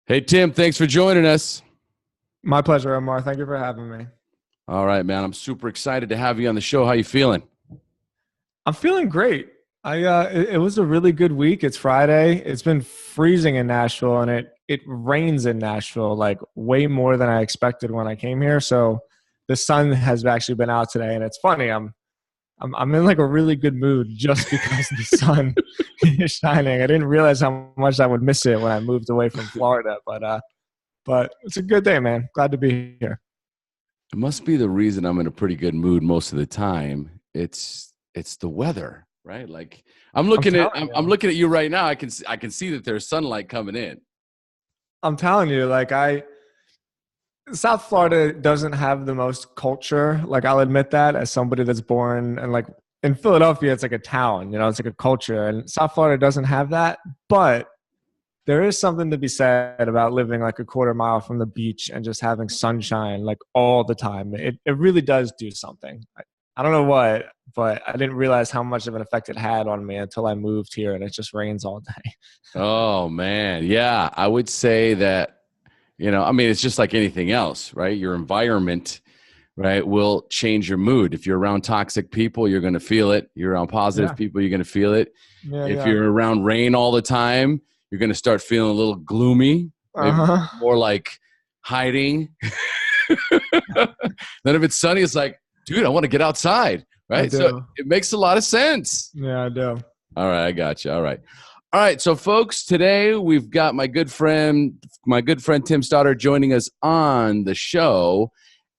Hey, Tim, thanks for joining us. My pleasure, Omar. Thank you for having me. All right, man. I'm super excited to have you on the show. How you feeling? I'm feeling great. It was a really good week. It's Friday. It's been freezing in Nashville, and it rains in Nashville like way more than I expected when I came here. So the sun has actually been out today, and it's funny. I'm in like a really good mood just because the sun is shining. I didn't realize how much I would miss it when I moved away from Florida, but it's a good day, man. Glad to be here. It must be the reason I'm in a pretty good mood most of the time. It's the weather, right? Like I'm I'm looking at telling I'm you. looking at you right now. I can see that there's sunlight coming in. I'm telling you, South Florida doesn't have the most culture. Like I'll admit that as somebody that's born and like in Philadelphia, it's like a town, it's like a culture. And South Florida doesn't have that. But there is something to be said about living like a quarter mile from the beach and just having sunshine like all the time. It really does do something. I don't know what, but I didn't realize how much of an effect it had on me until I moved here and it just rains all day. Oh man, yeah. I would say that, I mean, it's just like anything else, right? Your environment, right, will change your mood. If you're around toxic people, you're going to feel it. You're around positive Yeah. people, you're going to feel it. Yeah. If Yeah. you're around rain all the time, you're going to start feeling a little gloomy, maybe Uh-huh. more like hiding. Then if it's sunny, it's like, dude, I want to get outside, I right? So do. it makes a lot of sense. Yeah, I do. All right, I got you. All right. All right, so folks, today we've got my good friend Tim Stoddart joining us on the show.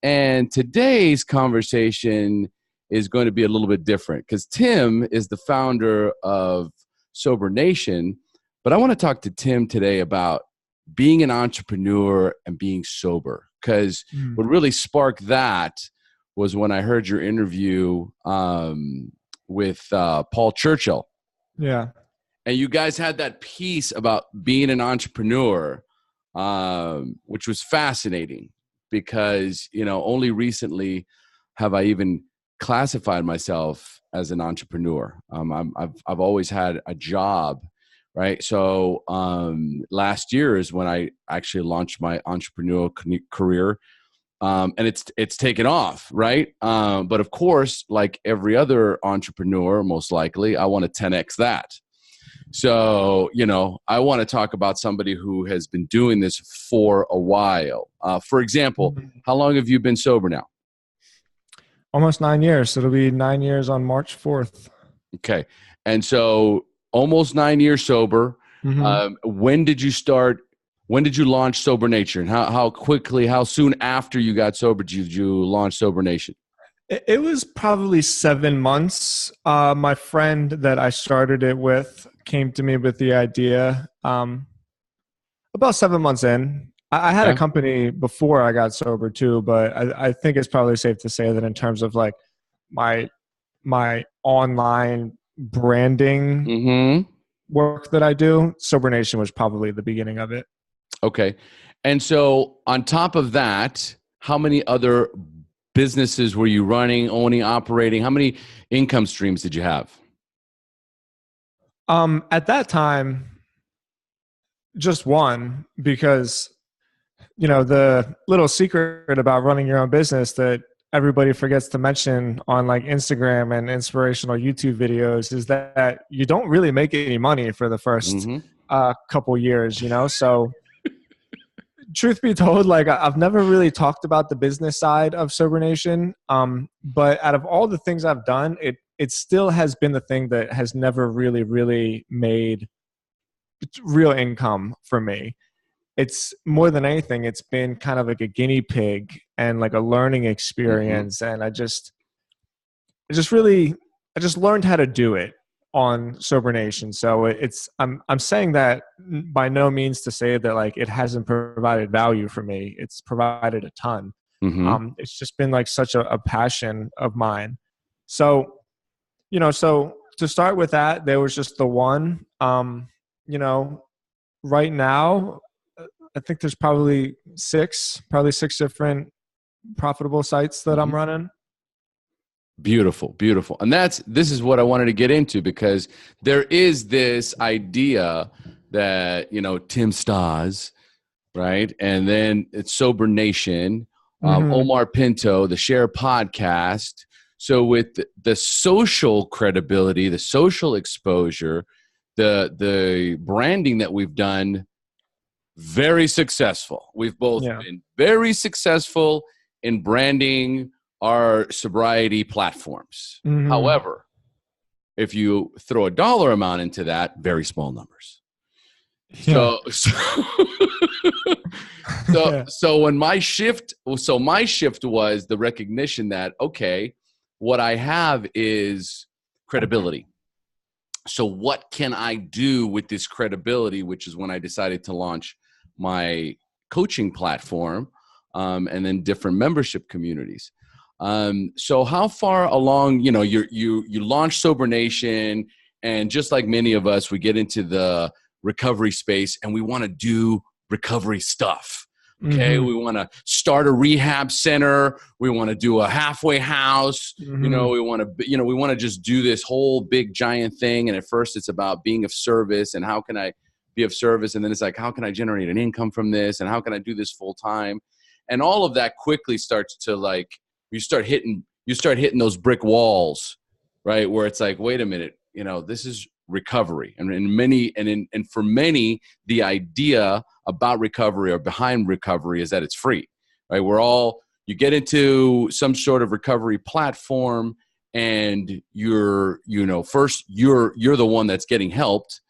And today's conversation is going to be a little bit different because Tim is the founder of Sober Nation. But I want to talk to Tim today about being an entrepreneur and being sober. Because Mm. what really sparked that was when I heard your interview with Paul Churchill. Yeah. And you guys had that piece about being an entrepreneur, which was fascinating because, only recently have I even classified myself as an entrepreneur. I've always had a job, right? So last year is when I actually launched my entrepreneurial career, and it's taken off, right? But of course, like every other entrepreneur, most likely, I want to 10x that. So, I want to talk about somebody who has been doing this for a while. For example, Mhm. how long have you been sober now? Almost 9 years. It'll be 9 years on March 4th. Okay. And so almost 9 years sober. Hmm. When did you start? When did you launch Sober Nature? And how quickly, how soon after you got sober did you launch Sober Nation? It was probably 7 months. My friend that I started it with came to me with the idea about 7 months in. I had a Okay. company before I got sober too, but I think it's probably safe to say that in terms of like my my online branding Mm-hmm. work that I do, Sober Nation was probably the beginning of it. Okay. And so on top of that, how many other businesses were you running, owning, operating? How many income streams did you have? At that time, just one, because the little secret about running your own business that everybody forgets to mention on like Instagram and inspirational YouTube videos is that you don't really make any money for the first Mm-hmm. couple years, so truth be told, like I've never really talked about the business side of Sober Nation. But out of all the things I've done, it still has been the thing that has never really made real income for me. It's more than anything, it's been kind of like a guinea pig and like a learning Mm-hmm. experience. And I just really, I just learned how to do it on Sober Nation. So I'm saying that by no means to say that like it hasn't provided value for me. It's provided a ton. Mm-hmm. It's just been like such a passion of mine. So, so to start with that, there was just the one. You know, right now, I think there's probably six different profitable sites that I'm Mm-hmm. running. Beautiful, beautiful. And this is what I wanted to get into because there is this idea that, Tim Stas right? And then it's Sober Nation, Mhm. Omar Pinto, the Share Podcast. So with the social credibility, the social exposure, the branding that we've done, very successful. We've both Yeah. been very successful in branding our sobriety platforms. Mhm. However, if you throw a dollar amount into that, very small numbers. Yeah. So Yeah. so when my shift was the recognition that, okay, what I have is credibility. So what can I do with this credibility, which is when I decided to launch my coaching platform, and then different membership communities. So how far along, you launch Sober Nation, and just like many of us, we get into the recovery space and we want to do recovery stuff. Okay. Mhm. We want to start a rehab center. We want to do a halfway house. Mhm. We want to just do this whole big giant thing. And at first it's about being of service and how can I be of service? And then it's like, how can I generate an income from this? And how can I do this full time? And all of that quickly starts to, like, you start hitting those brick walls, right? Where it's like, wait a minute, this is recovery. And for many, the idea about recovery or behind recovery is that it's free, right? You get into some sort of recovery platform and first you're the one that's getting helped,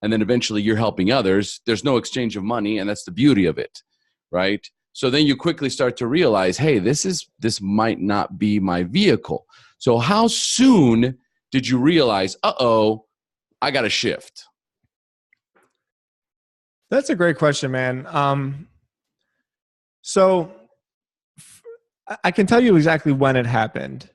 and then eventually you're helping others. There's no exchange of money, and that's the beauty of it, right? So then you quickly start to realize, hey, this might not be my vehicle. So how soon did you realize, I got to shift? That's a great question, man. So I can tell you exactly when it happened.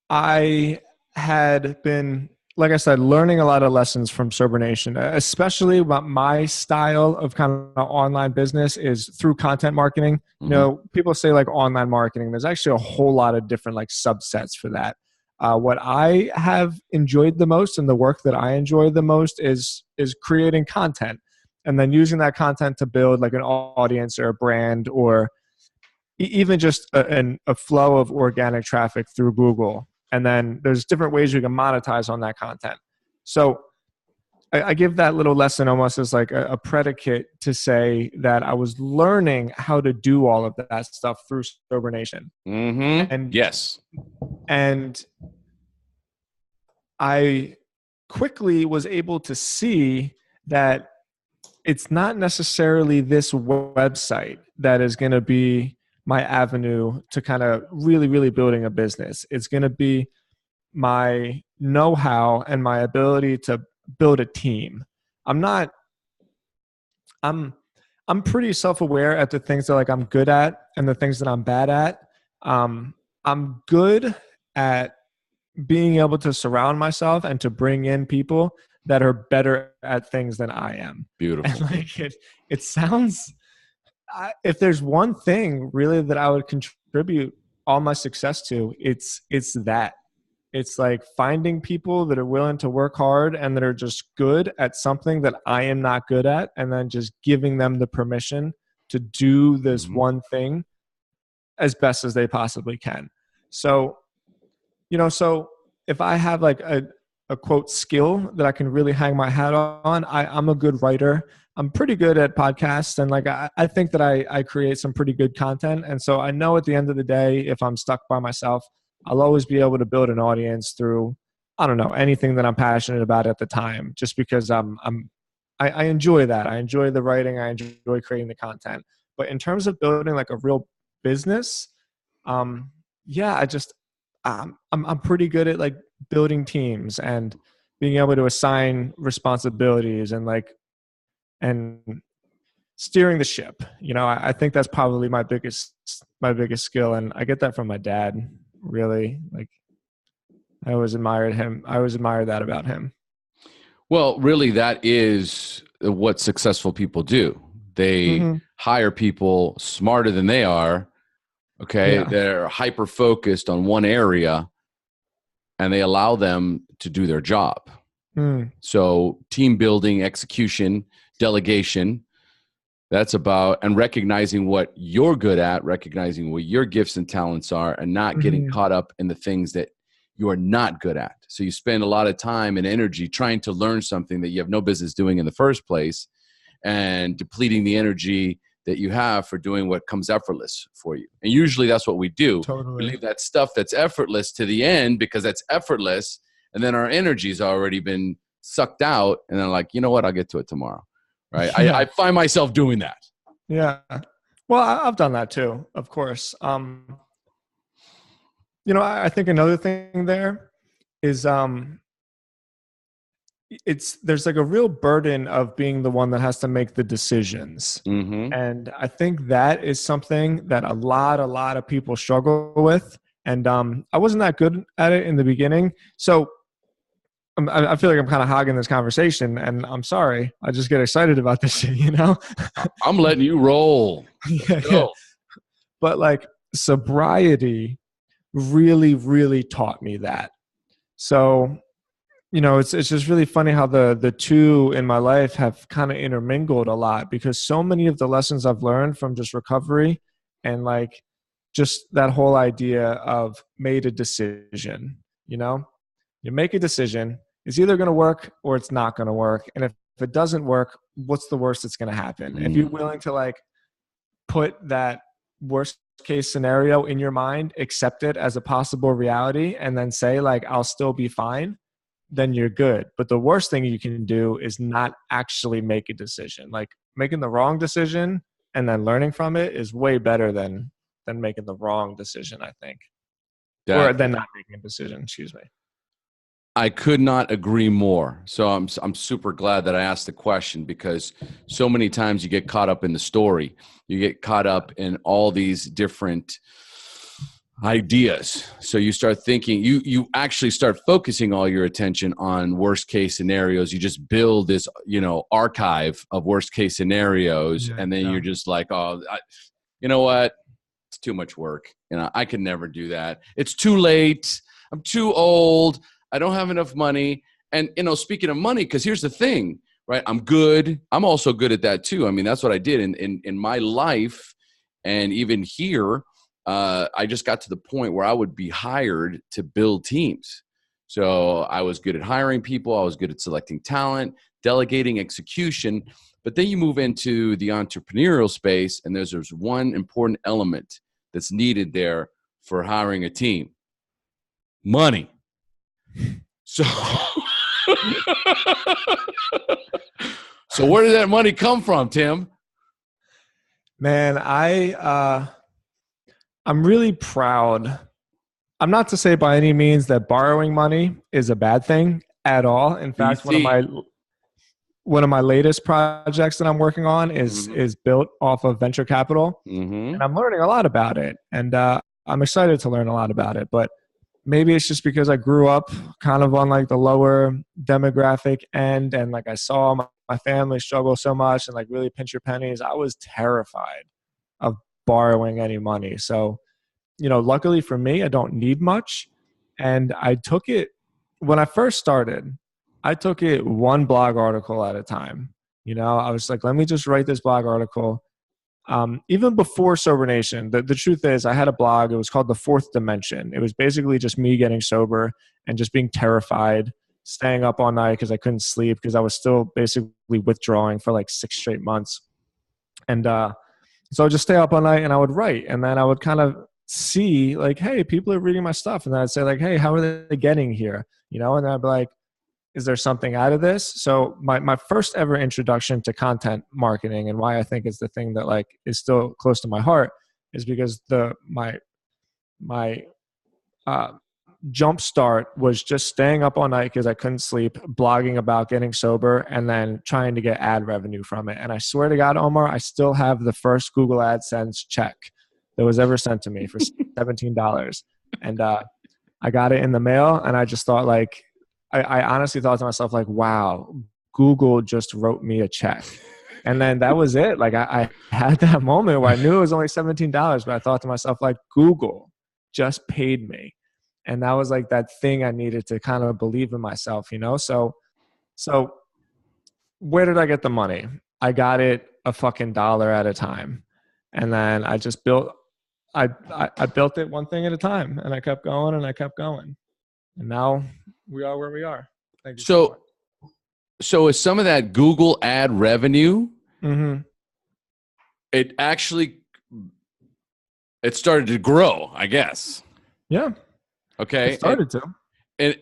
I had been, like I said, learning a lot of lessons from Sober Nation, especially about my style of kind of online business is through content marketing. Mm-hmm. People say like online marketing. There's actually a whole lot of different like subsets for that. What I have enjoyed the most and the work that I enjoy the most is creating content and then using that content to build like an audience or a brand or even just a flow of organic traffic through Google. And then there's different ways you can monetize on that content. So I give that little lesson almost as like a predicate to say that I was learning how to do all of that stuff through Sober Nation. Mm-hmm. And Yes. and I quickly was able to see that it's not necessarily this website that is going to be my avenue to kind of really, really building a business. It's going to be my know-how and my ability to build a team. I'm I'm pretty self-aware at the things that like I'm good at and the things that I'm bad at. I'm good at being able to surround myself and to bring in people that are better at things than I am. And Beautiful. like it sounds, if there's one thing really that I would contribute all my success to, it's that. It's like finding people that are willing to work hard and that are just good at something that I am not good at, and then just giving them the permission to do this Mm-hmm. one thing as best as they possibly can. So, so if I have like a quote skill that I can really hang my hat on, I'm a good writer. I'm pretty good at podcasts, and like I think that I create some pretty good content. And so I know at the end of the day, if I'm stuck by myself, I'll always be able to build an audience through, I don't know, anything that I'm passionate about at the time, just because I enjoy that. I enjoy the writing. I enjoy creating the content. But in terms of building like a real business, yeah, I'm pretty good at like building teams and being able to assign responsibilities and and steering the ship. I think that's probably my biggest skill, and I get that from my dad. Really, like I always admired him. I always admired that about him. Well, really, that is what successful people do. They Mm-hmm. hire people smarter than they are. Okay. Yeah. They're hyper focused on one area, and they allow them to do their job. Mm. So team building, execution, delegation, That's about, and recognizing what you're good at, recognizing what your gifts and talents are, and not getting caught up in the things that you are not good at. So you spend a lot of time and energy trying to learn something that you have no business doing in the first place, and depleting the energy that you have for doing what comes effortless for you. And usually that's what we do. Totally. We leave that stuff that's effortless to the end because that's effortless. And then our energy's already been sucked out. And then like, you know what? I'll get to it tomorrow. Right. Yeah. I find myself doing that. Yeah. Well, I've done that too, of course. I think another thing there is, there's like a real burden of being the one that has to make the decisions. Mm-hmm. And I think that is something that a lot of people struggle with. And I wasn't that good at it in the beginning. So I feel like I'm kind of hogging this conversation, and I'm sorry. I just get excited about this shit, I'm letting you roll. Yeah. But like sobriety really, really taught me that. So, it's just really funny how the two in my life have kind of intermingled a lot, because so many of the lessons I've learned from just recovery and like just that whole idea of made a decision, you make a decision, it's either going to work or it's not going to work. And if it doesn't work, what's the worst that's going to happen? If you're willing to like put that worst case scenario in your mind, accept it as a possible reality, and then say like, I'll still be fine, then you're good. But the worst thing you can do is not actually make a decision. Like making the wrong decision and then learning from it is way better than making the wrong decision, I think. Or than not making a decision, excuse me. I could not agree more. So I'm super glad that I asked the question, because so many times you get caught up in the story. You get caught up in all these different ideas. So you start thinking, you actually start focusing all your attention on worst case scenarios. You just build this, archive of worst case scenarios. And then you're just like, you know what? It's too much work. I can never do that. It's too late. I'm too old. I don't have enough money. And, speaking of money, because here's the thing, right? I'm good. I'm also good at that too. I mean, that's what I did in my life. And even here, I just got to the point where I would be hired to build teams. So I was good at hiring people. I was good at selecting talent, delegating, execution. But then you move into the entrepreneurial space, and there's one important element that's needed there for hiring a team: money. So, so where did that money come from, Tim? Man, I'm really proud. I'm not to say by any means that borrowing money is a bad thing at all. In fact, one of my latest projects that I'm working on is built off of venture capital, and I'm learning a lot about it. And I'm excited to learn a lot about it. But maybe it's just because I grew up kind of on like the lower demographic end, and like I saw my family struggle so much and like really pinch your pennies. I was terrified of borrowing any money. So, luckily for me, I don't need much. And I took it, when I first started, I took it one blog article at a time. I was like, let me just write this blog article. Even before Sober Nation, the truth is I had a blog. It was called The Fourth Dimension. It was basically just me getting sober and just being terrified, staying up all night because I couldn't sleep because I was still basically withdrawing for like 6 straight months. And so I'd just stay up all night and I would write. And then I would kind of see like, hey, people are reading my stuff. And then I'd say like, hey, how are they getting here? And then I'd be like, is there something out of this? So my first ever introduction to content marketing, and why I think it's the thing that like is still close to my heart, is because my jump start was just staying up all night because I couldn't sleep, blogging about getting sober, and then trying to get ad revenue from it. And I swear to God, Omar, I still have the first Google AdSense check that was ever sent to me for $17. And I got it in the mail, and I just thought like, I honestly thought to myself like, wow, Google just wrote me a check. And then that was it. Like I had that moment where I knew it was only $17, but I thought to myself like, Google just paid me. And that was like that thing I needed to kind of believe in myself, So where did I get the money? I got it a fucking dollar at a time. And then I just built, I built it one thing at a time, and I kept going and I kept going. And now we are where we are. Thank you so much. So is some of that Google ad revenue, it actually, it started to grow, I guess. Yeah. Okay. It started to.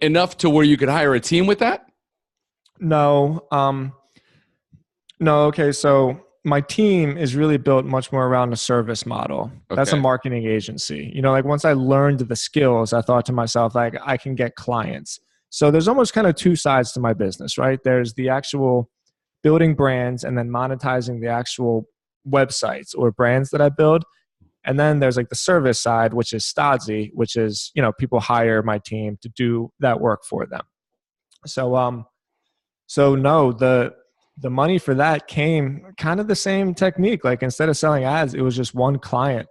Enough to where you could hire a team with that? No. No. Okay. So my team is really built much more around a service model. Okay. That's a marketing agency. You know, like once I learned the skills, I thought to myself, like, I can get clients. So there's almost kind of two sides to my business, right? There's the actual building brands and then monetizing the actual websites or brands that I build. And then there's like the service side, which is Stodzy, which is, you know, people hire my team to do that work for them. So, no, the money for that came kind of the same technique. Like instead of selling ads, it was just one client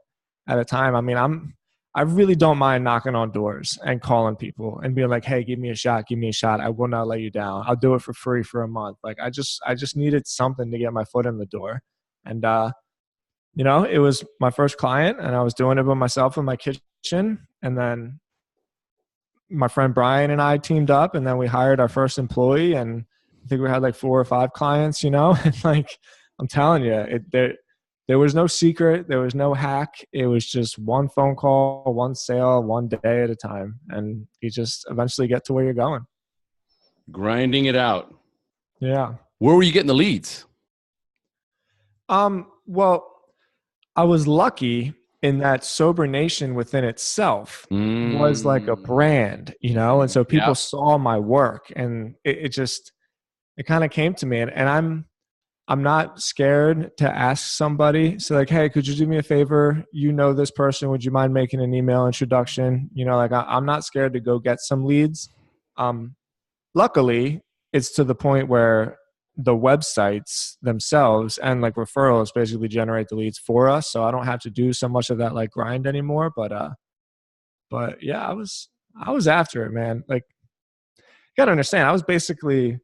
at a time. I mean, I really don't mind knocking on doors and calling people and being like, hey, give me a shot. Give me a shot. I will not let you down. I'll do it for free for a month. Like I just needed something to get my foot in the door. And, you know, it was my first client and I was doing it by myself in my kitchen. And then my friend Brian and I teamed up, and then we hired our first employee, and I think we had like 4 or 5 clients, you know, and like, I'm telling you, there was no secret. There was no hack. It was just one phone call, one sale, one day at a time. And you just eventually get to where you're going. Grinding it out. Yeah. Where were you getting the leads? Well, I was lucky in that Sober Nation within itself was like a brand, you know? And so people saw my work, and it kind of came to me, and I'm not scared to ask somebody. So like, hey, could you do me a favor? You know this person. Would you mind making an email introduction? You know, like I'm not scared to go get some leads. Luckily, it's to the point where the websites themselves and like referrals basically generate the leads for us. So I don't have to do so much of that like grind anymore. But yeah, I was after it, man. Like, you gotta understand, I was basically,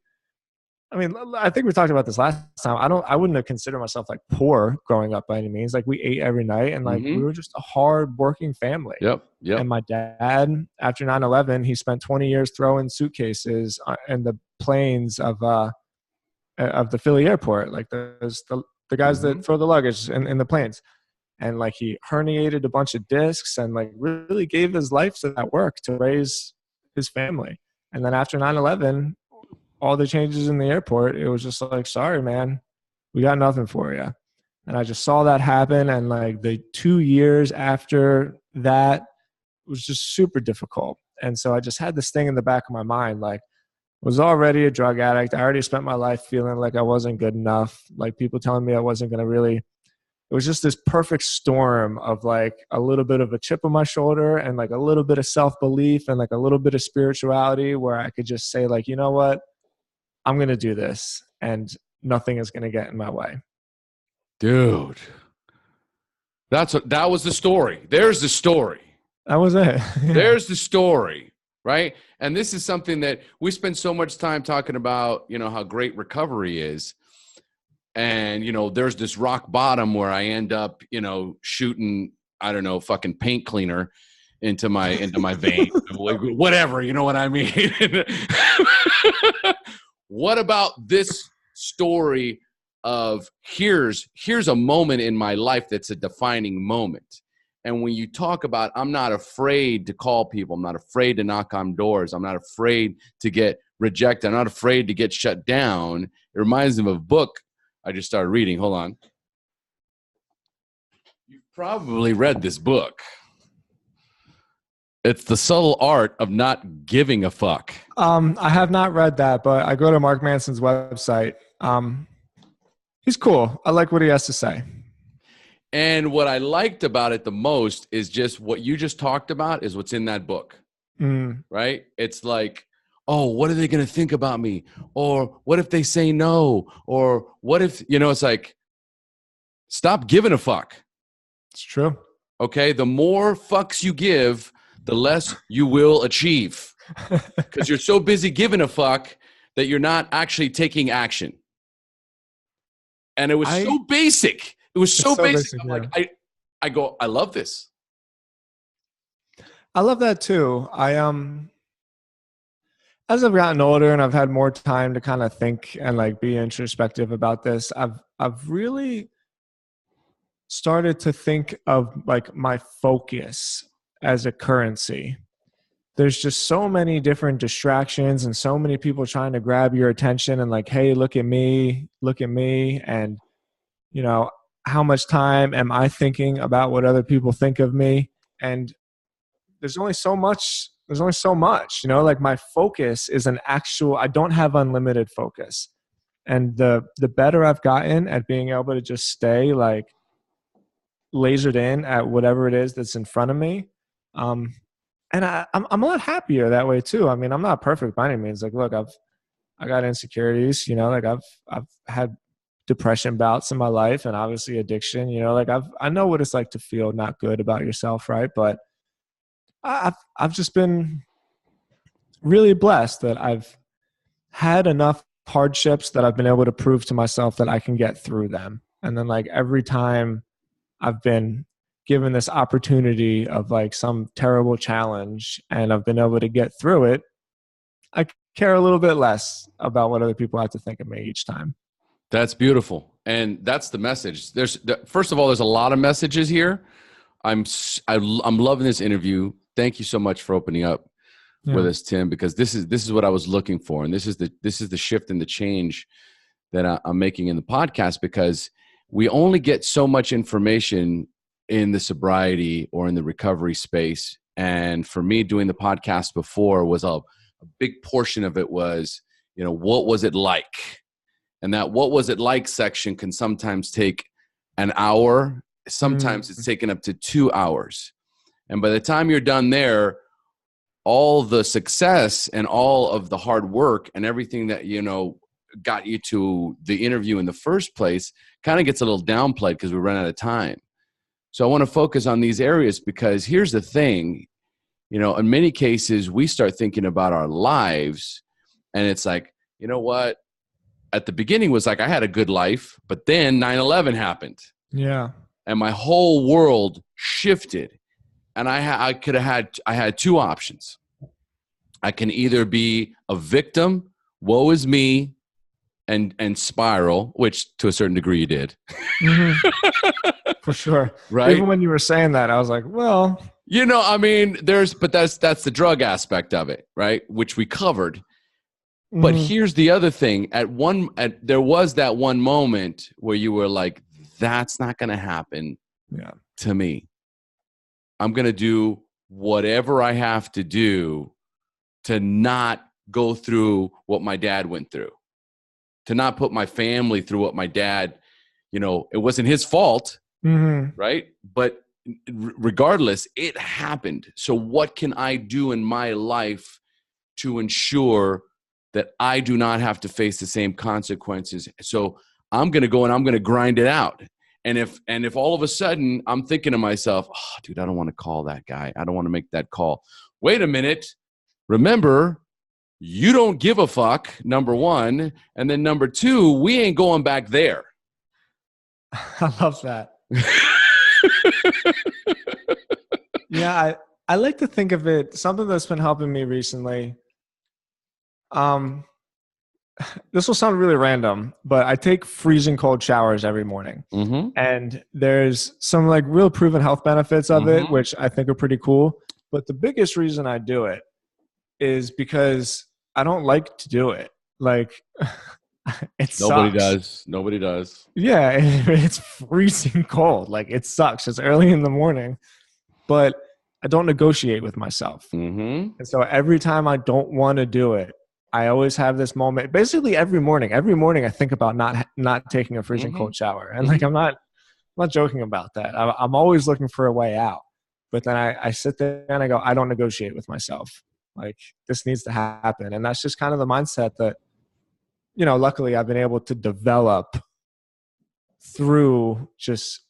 I mean, I think we talked about this last time. I wouldn't have considered myself like poor growing up by any means. Like we ate every night, and like we were just a hard working family. Yep. And my dad, after 9/11, he spent 20 years throwing suitcases in the planes of the Philly airport. Like the guys that throw the luggage in the planes. And like he herniated a bunch of discs and like really gave his life to that work to raise his family. And then after 9/11, all the changes in the airport, it was just like, sorry, man, we got nothing for you. And I just saw that happen. And like the 2 years after that was just super difficult. And so I just had this thing in the back of my mind, like, was already a drug addict. I already spent my life feeling like I wasn't good enough. Like people telling me I wasn't going to really, it was just this perfect storm of like a little bit of a chip on my shoulder and like a little bit of self-belief and like a little bit of spirituality where I could just say like, you know what? I'm going to do this and nothing is going to get in my way. Dude, that was the story. There's the story. That was it. Yeah. There's the story, right? And this is something that we spend so much time talking about, you know, how great recovery is. And, you know, there's this rock bottom where I end up, you know, shooting, I don't know, fucking paint cleaner into my vein, whatever, you know what I mean? What about this story of here's a moment in my life that's a defining moment? And when you talk about, I'm not afraid to call people, I'm not afraid to knock on doors, I'm not afraid to get rejected, I'm not afraid to get shut down. It reminds me of a book I just started reading. Hold on. You've probably read this book. It's The Subtle Art of Not Giving a Fuck. I have not read that, but I go to Mark Manson's website. He's cool. I like what he has to say. And what I liked about it the most is just what you just talked about is what's in that book, right? It's like, oh, what are they going to think about me? Or what if they say no? Or what if, you know, it's like, stop giving a fuck. It's true. Okay. The more fucks you give, the less you will achieve because you're so busy giving a fuck that you're not actually taking action. And it was so basic. It was so basic. I'm yeah. like, I go, I love this. I love that too. As I've gotten older and I've had more time to kind of think and like be introspective about this, I've really started to think of like my focus as a currency. There's just so many different distractions and so many people trying to grab your attention and like, hey, look at me. And, you know, how much time am I thinking about what other people think of me? And there's only so much, you know, like my focus is I don't have unlimited focus. And the better I've gotten at being able to just stay like lasered in at whatever it is that's in front of me. And I'm a lot happier that way too. I mean, I'm not perfect by any means. Like, look, I got insecurities, you know, like I've had depression bouts in my life and obviously addiction, you know, like I know what it's like to feel not good about yourself. Right. But I've just been really blessed that I've had enough hardships that I've been able to prove to myself that I can get through them. And then like every time I've been given this opportunity of like some terrible challenge and I've been able to get through it, I care a little bit less about what other people have to think of me each time. That's beautiful. And that's the message. First of all, there's a lot of messages here. I'm loving this interview. Thank you so much for opening up with us, Tim, because this is what I was looking for. And this is the shift and the change that I'm making in the podcast, because we only get so much information in the sobriety or in the recovery space. And for me, doing the podcast before was a big portion of it was, you know, what was it like? And that what was it like section can sometimes take an hour. Sometimes it's taken up to 2 hours. And by the time you're done there, all the success and all of the hard work and everything that, you know, got you to the interview in the first place kind of gets a little downplayed because we run out of time. So I want to focus on these areas because here's the thing, you know, in many cases, we start thinking about our lives and it's like, you know what? At the beginning was like, I had a good life, but then 9/11 happened. Yeah. And my whole world shifted. And I had two options. I can either be a victim, woe is me, and spiral, which to a certain degree you did. Mm-hmm. For sure. Right. Even when you were saying that, I was like, well, you know, I mean, that's the drug aspect of it, right? Which we covered. Mm-hmm. But here's the other thing. There was that one moment where you were like, that's not going to happen to me. I'm going to do whatever I have to do to not go through what my dad went through, to not put my family through what my dad, you know, it wasn't his fault, right? But regardless, it happened. So what can I do in my life to ensure that I do not have to face the same consequences? So I'm going to go and I'm going to grind it out. And if all of a sudden I'm thinking to myself, oh, dude, I don't want to call that guy. I don't want to make that call. Wait a minute. Remember, you don't give a fuck, number one. And then number two, we ain't going back there. I love that. Yeah, I like to think of it, something that's been helping me recently. This will sound really random, but I take freezing cold showers every morning. Mm-hmm. And there's some like real proven health benefits of it, which I think are pretty cool. But the biggest reason I do it is because I don't like to do it. Like Nobody does. Yeah, it's freezing cold. Like it sucks. It's early in the morning, but I don't negotiate with myself. Mm-hmm. And so every time I don't want to do it, I always have this moment. Basically, every morning I think about not taking a freezing cold shower, and like I'm not joking about that. I'm always looking for a way out. But then I sit there and I go, I don't negotiate with myself. Like this needs to happen, and that's just kind of the mindset that, you know, luckily I've been able to develop through just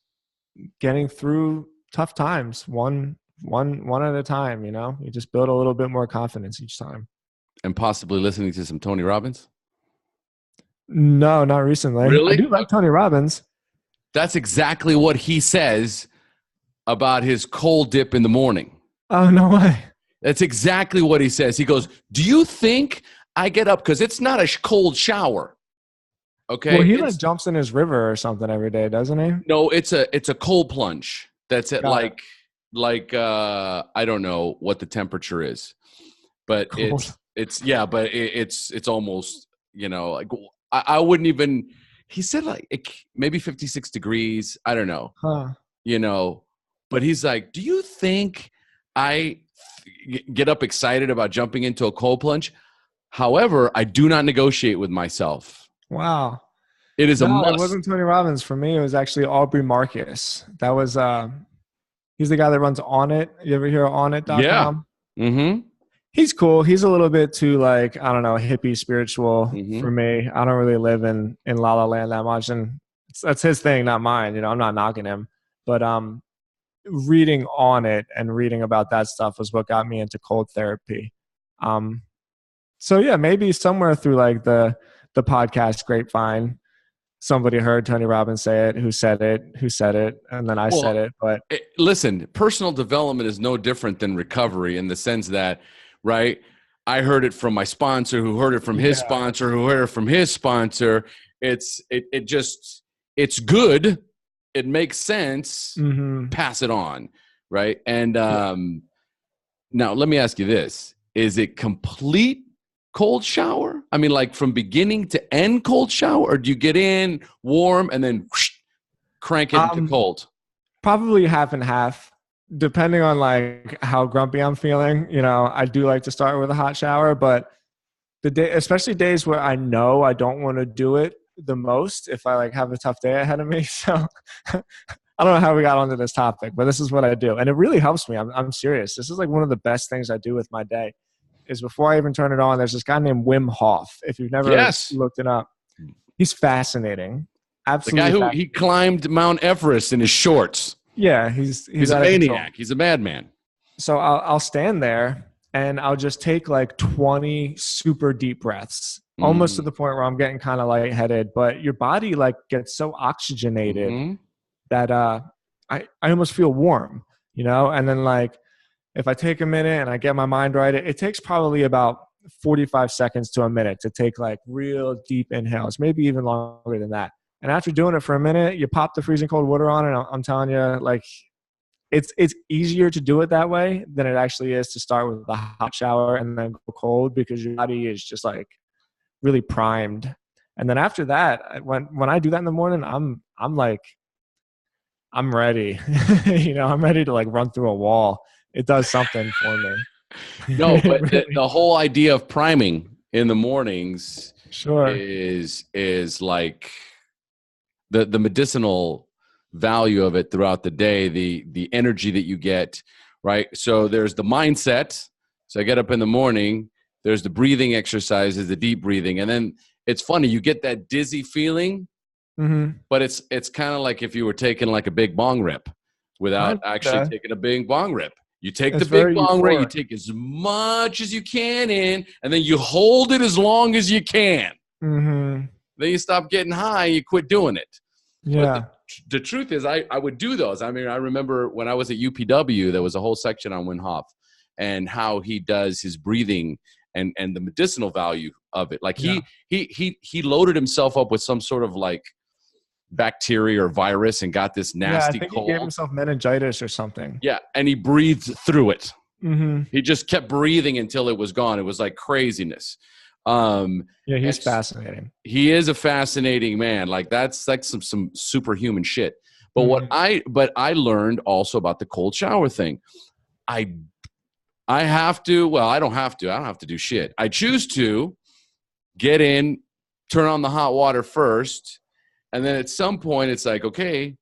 getting through tough times, one at a time. You know, you just build a little bit more confidence each time. And possibly listening to some Tony Robbins? No, not recently. I Really? do like Tony Robbins. That's exactly what he says about his cold dip in the morning. Oh, no way. That's exactly what he says. He goes, do you think I get up? Because it's not a cold shower. Well, Okay. he like It's jumps in his river or something every day, doesn't he? no, it's a cold plunge. That's at Got it. like I don't know what the temperature is, but Cold. it's almost, like I wouldn't even, he said like maybe 56 degrees. I don't know, Huh. but he's like, do you think I get up excited about jumping into a cold plunge? However, I do not negotiate with myself. Wow. It is a No, it must. wasn't Tony Robbins for me. It was actually Aubrey Marcus. That was he's the guy that runs On It. You ever hear of Yeah. onit.com? Mm-hmm. He's cool. He's a little bit too like, I don't know, hippie spiritual Mm-hmm. for me. I don't really live in La La Land that much, and that's his thing, not mine. I'm not knocking him, but reading On It and reading about that stuff was what got me into cold therapy. So yeah, maybe somewhere through like the podcast grapevine, somebody heard Tony Robbins say it, who said it, and then I said Well, it. But listen, personal development is no different than recovery in the sense that, right? I heard it from my sponsor, who heard it from his yeah, sponsor, who heard it from his sponsor. It's good. It makes sense. mm-hmm. Pass it on, right? And now let me ask you this: is it complete cold shower? I mean, like from beginning to end cold shower, or do you get in warm and then whoosh, crank it into cold? Probably half and half, depending on like how grumpy I'm feeling. I do like to start with a hot shower, but especially days where I know I don't want to do it the most, if I like have a tough day ahead of me. So I don't know how we got onto this topic, but this is what I do, and it really helps me. I'm serious. This is like one of the best things I do with my day. Is before I even turn it on, there's this guy named Wim Hof. If you've never Yes, looked it up, he's fascinating. the Absolutely guy who fascinating. he climbed Mount Everest in his shorts. Yeah, he's He's a out of control. maniac. He's a madman. So I'll stand there and I'll just take like 20 super deep breaths, almost to the point where I'm getting kind of lightheaded, but your body like gets so oxygenated that I almost feel warm, and then like if I take a minute and I get my mind right, it takes probably about 45 seconds to a minute to take like real deep inhales, maybe even longer than that. And after doing it for a minute, you pop the freezing cold water on, and I'm telling you, like, it's easier to do it that way than it actually is to start with a hot shower and then go cold, because your body is just like really primed. And then after that, when I do that in the morning, I'm like, I'm ready. I'm ready to like run through a wall. It does something for me. No, but Really. the whole idea of priming in the mornings Sure. is like the medicinal value of it throughout the day, the energy that you get, right? So there's the mindset. So I get up in the morning, there's the breathing exercises, the deep breathing, and then it's funny, you get that dizzy feeling, but it's kind of like if you were taking like a big bong rip without actually taking a big bong rip. You take the big bong rip, you take as much as you can in, and then you hold it as long as you can. Then you stop getting high and you quit doing it. Yeah. But the truth is, I would do those. I mean, I remember when I was at UPW, there was a whole section on Wim Hof and how he does his breathing and the medicinal value of it. Like he loaded himself up with some sort of like bacteria or virus and got this nasty I think cold. he gave himself meningitis or something. Yeah, and he breathed through it. He just kept breathing until it was gone. It was like craziness. He's fascinating. He is a fascinating man. Like that's like some superhuman shit. But I learned also about the cold shower thing. I have to. Well, I don't have to. I don't have to do shit. I choose to get in, turn on the hot water first. And then at some point, it's like, okay,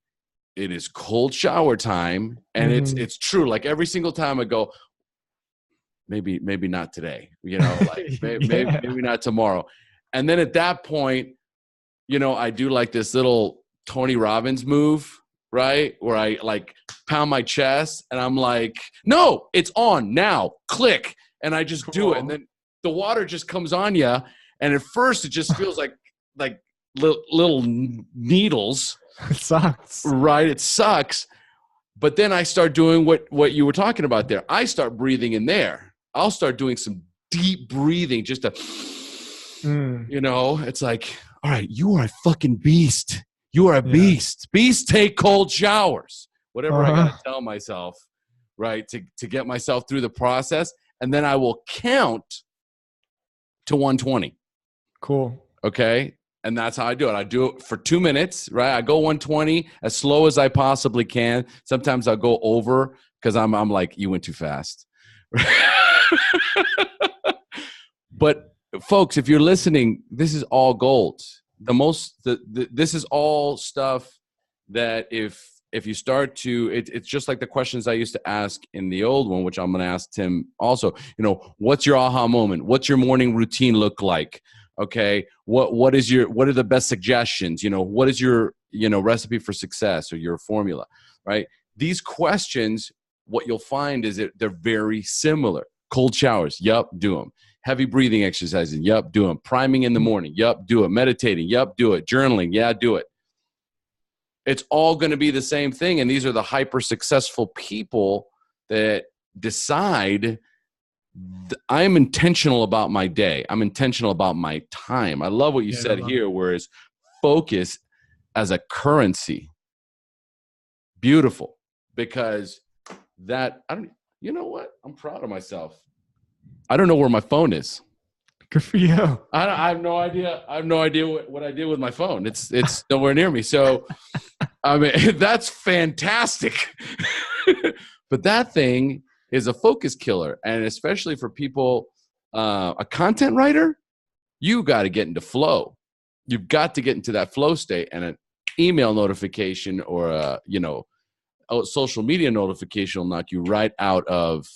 it is cold shower time. And it's true. Like every single time I go, maybe not today, like maybe not tomorrow. And then at that point, I do like this little Tony Robbins move, right? Where I like pound my chest and I'm like, no, it's on now, click. And I just do it. And then the water just comes on you. And at first it just feels like like little needles. It sucks. Right? It sucks. But then I start doing what you were talking about there. I start breathing in there. I'll start doing some deep breathing just to, it's like, all right, you are a fucking beast. You are a beast. Beasts take cold showers. Whatever I got to tell myself, right, to get myself through the process. And then I will count to 120. Cool. Okay? And that's how I do it. I do it for 2 minutes, right? I go 120 as slow as I possibly can. Sometimes I'll go over because I'm like, you went too fast. But folks, if you're listening, this is all gold. This is all stuff that if you start to, it's just like the questions I used to ask in the old one, which I'm going to ask Tim also. What's your aha moment? What's your morning routine look like? Okay, what are the best suggestions? What is your recipe for success or your formula, right? These questions, what you'll find is that they're very similar. Cold showers, yup, do them. Heavy breathing exercises, yup, do them. Priming in the morning, yup, do it. Meditating, yup, do it. Journaling, yeah, do it. It's all going to be the same thing, and these are the hyper successful people that decide I'm intentional about my day. I'm intentional about my time. I love what you said here, whereas focus as a currency. Beautiful. Because you know what? I'm proud of myself. I don't know where my phone is. Good for you. I have no idea. I have no idea what I did with my phone. It's nowhere near me. So, I mean, that's fantastic. But that thing is a focus killer. And especially for people, a content writer, you got to get into flow. You've got to get into that flow state, and an email notification or a social media notification will knock you right out of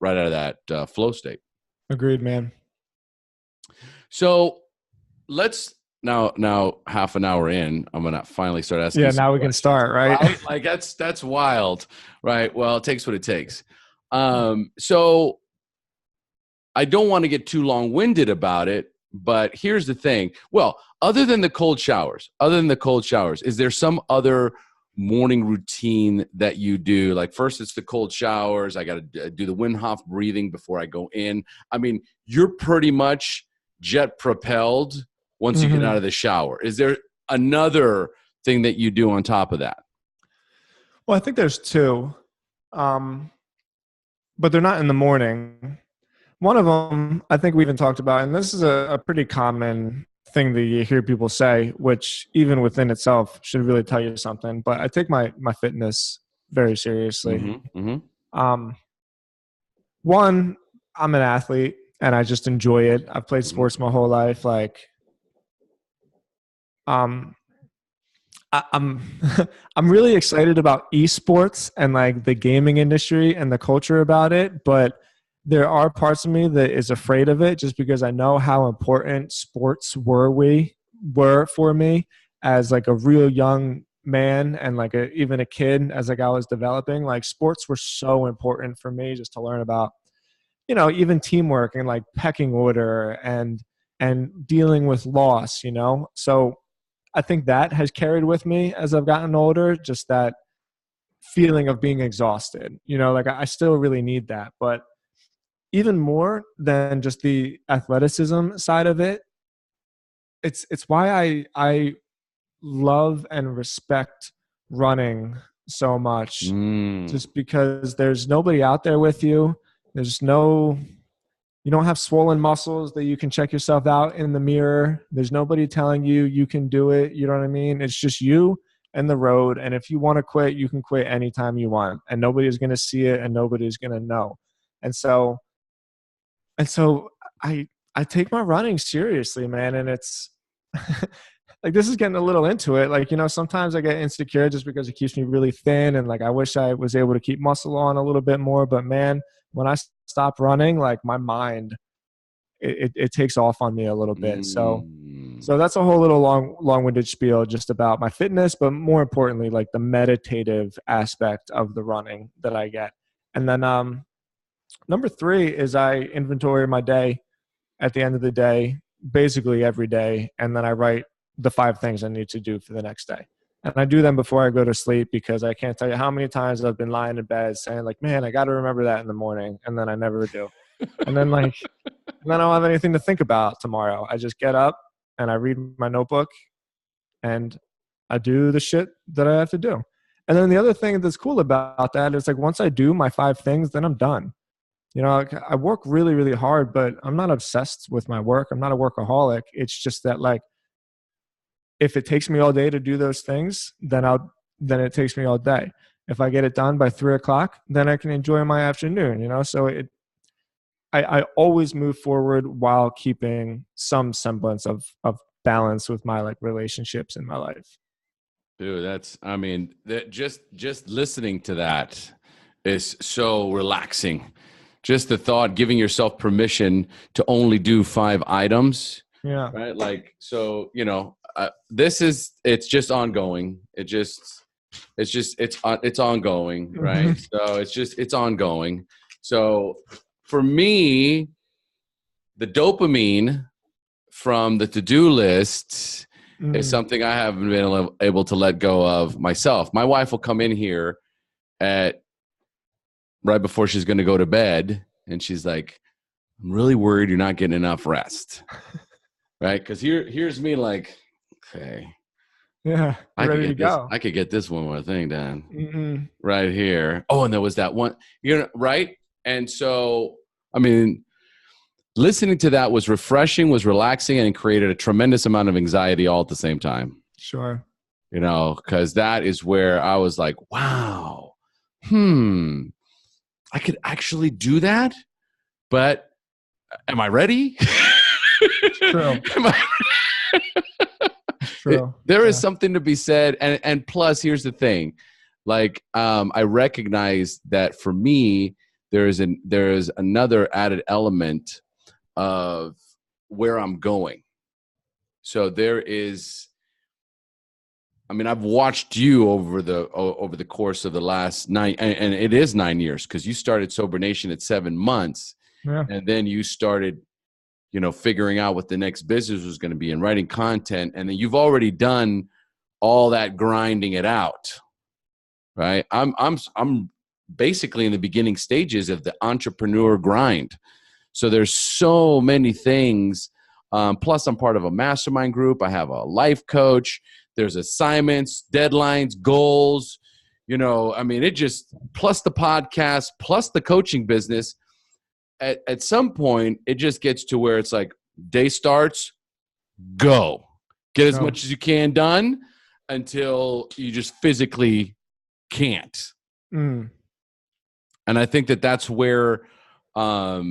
that flow state. Agreed, man. So let's now half an hour in, I'm gonna finally start asking. Yeah, now we can start, right? Like that's wild, right? Well, it takes what it takes. So I don't want to get too long-winded about it, but here's the thing. Well, other than the cold showers, is there some other morning routine that you do? Like, first it's the cold showers. I got to do the Wim Hof breathing before I go in. I mean, you're pretty much jet propelled once you get out of the shower. Is there another thing that you do on top of that? Well, I think there's two, but they're not in the morning. One of them, I think we even talked about, and this is a pretty common thing that you hear people say, which even within itself should really tell you something. But I take my fitness very seriously. One, I'm an athlete and I just enjoy it. I've played sports my whole life. Like, I'm I'm really excited about esports and like the gaming industry and the culture about it, but there are parts of me that is afraid of it just because I know how important sports were for me as like a real young man and like even a kid as like I was developing. Like, sports were so important for me just to learn about, even teamwork and like pecking order and dealing with loss, So I think that has carried with me as I've gotten older, just that feeling of being exhausted, like I still really need that. But even more than just the athleticism side of it, it's why I love and respect running so much. Just because there's nobody out there with you. You don't have swollen muscles that you can check yourself out in the mirror. There's nobody telling you can do it. You know what I mean? It's just you and the road. And if you want to quit, you can quit anytime you want. And nobody's going to see it and nobody's going to know. And so I take my running seriously, man. And it's like, this is getting a little into it. Like, sometimes I get insecure just because it keeps me really thin. And like, I wish I was able to keep muscle on a little bit more, but man, when I stop running, like my mind, it takes off on me a little bit. So that's a whole little long-winded spiel just about my fitness, but more importantly, like the meditative aspect of the running that I get. And then number 3 is I inventory my day at the end of the day, basically every day. And then I write the 5 things I need to do for the next day. And I do them before I go to sleep, because I can't tell you how many times I've been lying in bed saying like, man, I got to remember that in the morning. And then I never do. And then I don't have anything to think about tomorrow. I just get up and I read my notebook and I do the shit that I have to do. And then the other thing that's cool about that is like, once I do my 5 things, then I'm done. You know, I work really, really hard, but I'm not obsessed with my work. I'm not a workaholic. It's just that like, if it takes me all day to do those things, then it takes me all day. If I get it done by 3:00, then I can enjoy my afternoon, you know? So I always move forward while keeping some semblance of balance with my like relationships in my life. Dude, just listening to that is so relaxing. Just the thought, giving yourself permission to only do 5 items. Yeah. Right. Like, so, you know, it's just ongoing. It's ongoing. Right. So it's ongoing. So for me, the dopamine from the to-do list is something I haven't been able to let go of myself. My wife will come in here right before she's going to go to bed, and she's like, I'm really worried you're not getting enough rest. Right? Because here's me like, okay. Yeah, ready to go. I could get this one more thing done right here. Oh, and there was that one, right? And so, I mean, listening to that was refreshing, was relaxing, and created a tremendous amount of anxiety all at the same time. Sure. You know, because that is where I was like, wow, I could actually do that, but am I ready? True. True. There is something to be said. And plus, here's the thing. Like, I recognize that for me, there is another added element of where I'm going. So there is, I mean, I've watched you over the course of the last 9, and it is 9 years, because you started Sober Nation at 7 months. Yeah. And then you started, you know, figuring out what the next business was going to be and writing content. And then you've already done all that grinding it out, right? I'm basically in the beginning stages of the entrepreneur grind. So there's so many things. Plus I'm part of a mastermind group. I have a life coach. There's assignments, deadlines, goals, you know, I mean, it just, plus the podcast, plus the coaching business. At some point, it just gets to where it's like, day starts, go. Get as much as you can done until you just physically can't. And I think that's where, I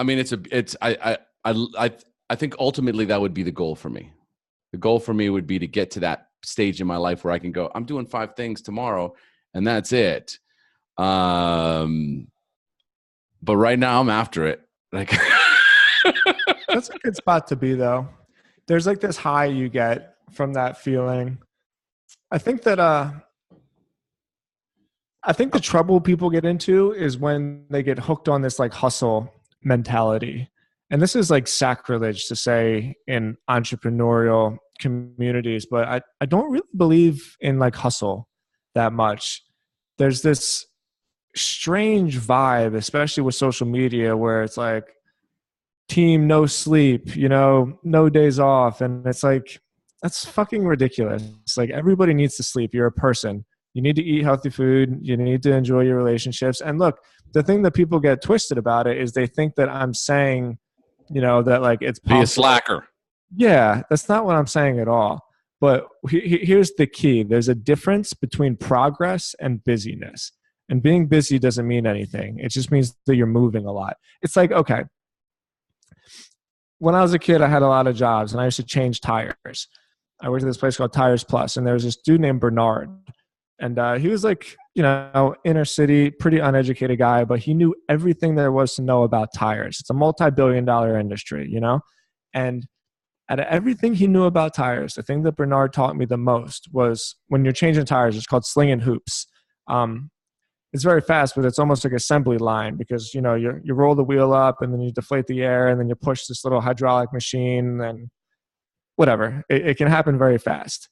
mean, I think ultimately that would be the goal for me. The goal for me would be to get to that stage in my life where I can go, I'm doing 5 things tomorrow, and that's it. But right now I'm after it. Like, that's a good spot to be, though. There's like this high you get from that feeling. I think the trouble people get into is when they get hooked on this like hustle mentality. And this is like sacrilege to say in entrepreneurial communities, but I don't really believe in like hustle that much. There's this strange vibe, especially with social media, where it's like team no sleep, you know, no days off. And it's like, that's fucking ridiculous. It's like, everybody needs to sleep. You're a person. You need to eat healthy food. You need to enjoy your relationships. And look, the thing that people get twisted about it is they think that I'm saying, you know, that like it's possible. Be a slacker. Yeah, that's not what I'm saying at all. But here's the key. There's a difference between progress and busyness. And being busy doesn't mean anything. It just means that you're moving a lot. It's like, okay, when I was a kid, I had a lot of jobs and I used to change tires. I worked at this place called Tires Plus, and there was this dude named Bernard. And he was like, you know, inner city, pretty uneducated guy, but he knew everything there was to know about tires. It's a multi-billion-dollar industry, you know? And out of everything he knew about tires, the thing that Bernard taught me the most was when you're changing tires, it's called slinging hoops. It's very fast, but it's almost like assembly line, because, you know, you roll the wheel up and then you deflate the air and then you push this little hydraulic machine and whatever. It can happen very fast.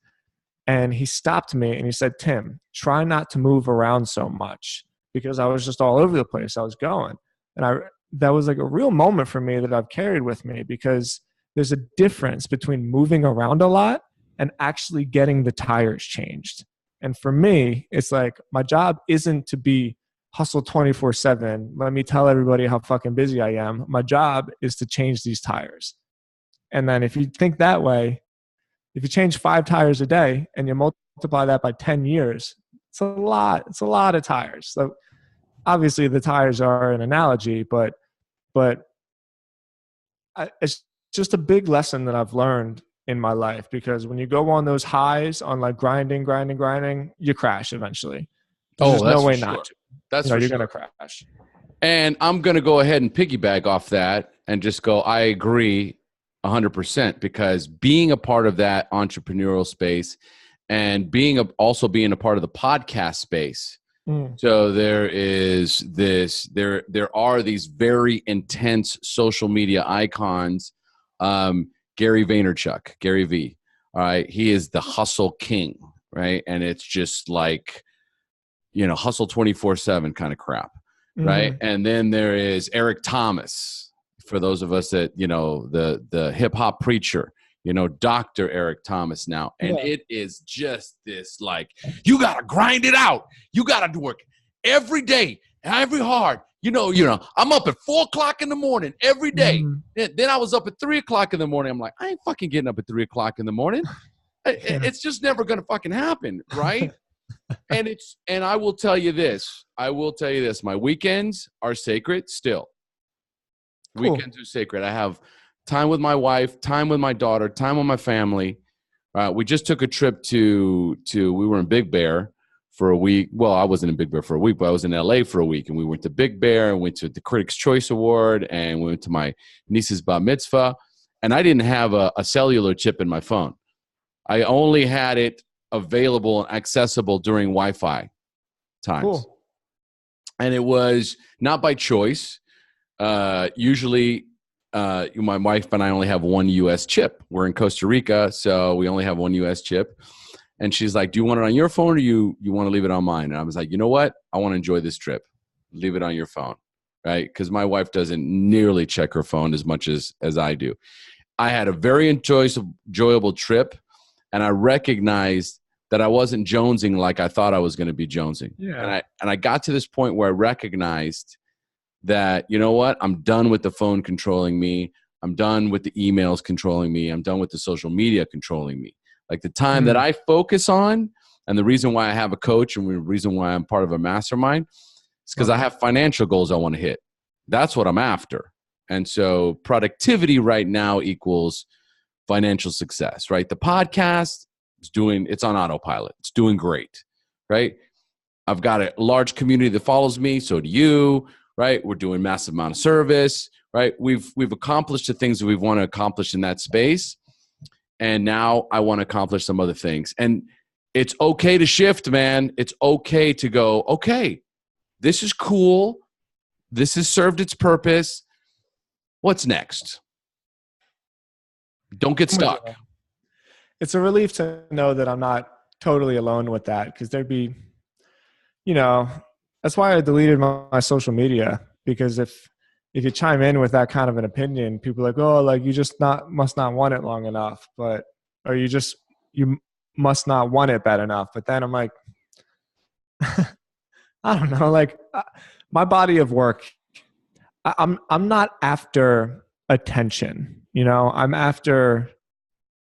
And he stopped me and he said, Tim, try not to move around so much, because I was just all over the place. I was going. And that was like a real moment for me that I've carried with me, because there's a difference between moving around a lot and actually getting the tires changed. And for me, it's like, my job isn't to be hustle 24/7. Let me tell everybody how fucking busy I am. My job is to change these tires. And then if you think that way, if you change 5 tires a day and you multiply that by 10 years, it's a lot. It's a lot of tires. So obviously the tires are an analogy, but it's just a big lesson that I've learned in my life, because when you go on those highs on like grinding, you crash eventually. There's no way not to. That's you're going to crash. And I'm going to go ahead and piggyback off that and just go, I agree 100%, because being a part of that entrepreneurial space and also being a part of the podcast space. So there are these very intense social media icons. Gary Vaynerchuk, Gary V. All right. He is the hustle king, right? And it's just like, hustle 24/7 kind of crap. Right. And then there is Eric Thomas, for those of us that, the hip hop preacher, Dr. Eric Thomas now. And it is just this, like, you got to grind it out. You got to work every day, every hard. I'm up at 4:00 in the morning every day. Then I was up at 3:00 in the morning. I'm like, I ain't fucking getting up at 3:00 in the morning. It's just never going to fucking happen. Right. And I will tell you this. My weekends are sacred still. Cool. Weekends are sacred. I have time with my wife, time with my daughter, time with my family. We just took a trip we were in Big Bear for a week. Well, I wasn't in Big Bear for a week, but I was in LA for a week, and we went to Big Bear and went to the Critics' Choice Award, and we went to my niece's bar mitzvah, and I didn't have a cellular chip in my phone. I only had it available and accessible during Wi-Fi times. Cool. And it was not by choice. Usually, my wife and I only have one US chip. We're in Costa Rica, so we only have one US chip. And she's like, do you want it on your phone, or you want to leave it on mine? And I was like, you know what? I want to enjoy this trip. Leave it on your phone, right? Because my wife doesn't nearly check her phone as much as I do. I had a very enjoyable trip, and I recognized that I wasn't jonesing like I thought I was going to be jonesing. Yeah. And I got to this point where I recognized that, you know what? I'm done with the phone controlling me. I'm done with the emails controlling me. I'm done with the social media controlling me. Like, the time that I focus on, and the reason why I have a coach and the reason why I'm part of a mastermind is because I have financial goals I want to hit. That's what I'm after. And so productivity right now equals financial success, right? The podcast it's on autopilot. It's doing great, right? I've got a large community that follows me. So do you, right? We're doing massive amount of service, right? We've accomplished the things that we want to accomplish in that space. And now I want to accomplish some other things. And it's okay to shift, man. It's okay to go, okay, this is cool. This has served its purpose. What's next? Don't get stuck. It's a relief to know that I'm not totally alone with that, because there'd be, that's why I deleted my social media, because if you chime in with that kind of an opinion, people are like, oh, like, you just must not want it long enough, or you must not want it bad enough. But then I'm like, I don't know, like, my body of work, I'm not after attention, I'm after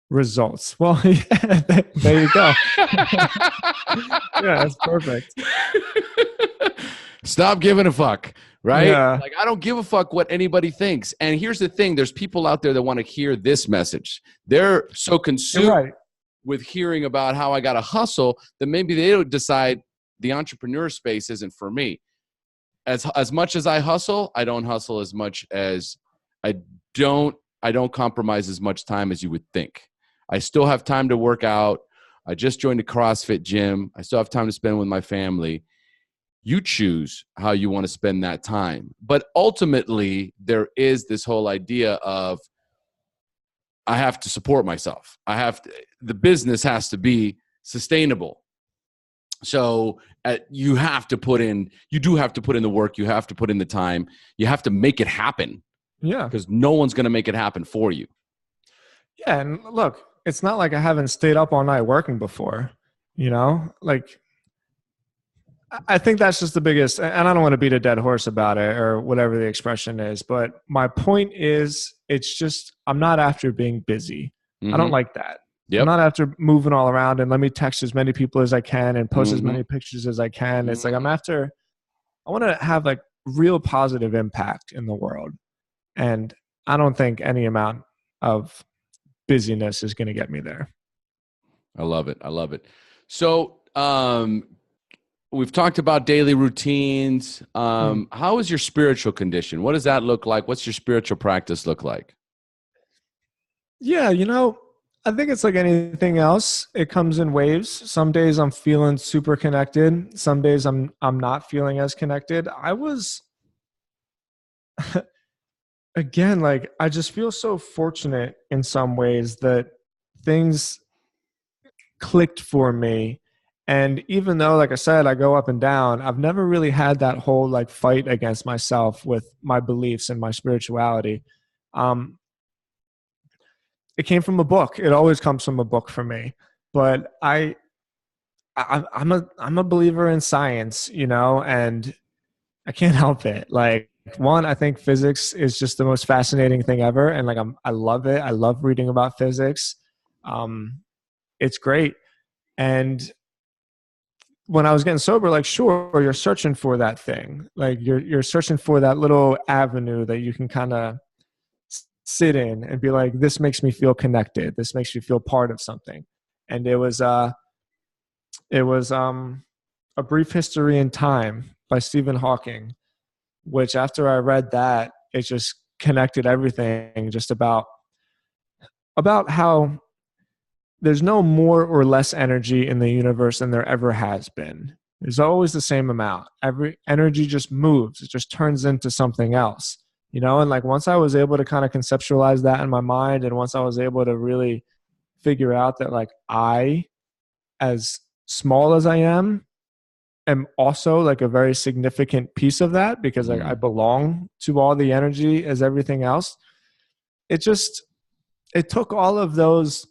results. Well, yeah, there you go. Yeah, that's perfect. Stop giving a fuck, right? Yeah. Like, I don't give a fuck what anybody thinks. And here's the thing. There's people out there that want to hear this message. They're so consumed with hearing about how I got to hustle that maybe they don't decide the entrepreneur space isn't for me. As much as I hustle, I don't hustle as much as I don't compromise as much time as you would think. I still have time to work out. I just joined a CrossFit gym. I still have time to spend with my family. You choose how you want to spend that time. But ultimately, there is this whole idea of I have to support myself. The business has to be sustainable. So you do have to put in the work. You have to put in the time. You have to make it happen. Yeah. Because no one's going to make it happen for you. Yeah. And look, it's not like I haven't stayed up all night working before, like I think that's just the biggest, and I don't want to beat a dead horse about it or whatever the expression is, but my point is it's just, I'm not after being busy. I don't like that. Yep. I'm not after moving all around and let me text as many people as I can and post as many pictures as I can. It's like I want to have like real positive impact in the world. And I don't think any amount of busyness is going to get me there. I love it. So we've talked about daily routines. How is your spiritual condition? What does that look like? What's your spiritual practice look like? Yeah, I think it's like anything else. It comes in waves. Some days I'm feeling super connected. Some days I'm not feeling as connected. I was again, like I just feel so fortunate in some ways that things clicked for me. And even though, like I said, I go up and down, I've never really had that whole like fight against myself with my beliefs and my spirituality. It came from a book. It always comes from a book for me. But I'm a believer in science, and I can't help it. Like, one, I think physics is just the most fascinating thing ever, and like I love it. I love reading about physics. It's great. And when I was getting sober, like, sure, you're searching for that thing. Like you're searching for that little avenue that you can kind of sit in and be like, this makes me feel connected. This makes me feel part of something. And it was A Brief History in Time by Stephen Hawking, which after I read that, it just connected everything just about how there's no more or less energy in the universe than there ever has been. There's always the same amount. Every energy just moves. It just turns into something else, and like once I was able to kind of conceptualize that in my mind, and once I was able to really figure out that like I, as small as I am also like a very significant piece of that, because like I belong to all the energy as everything else. It took all of those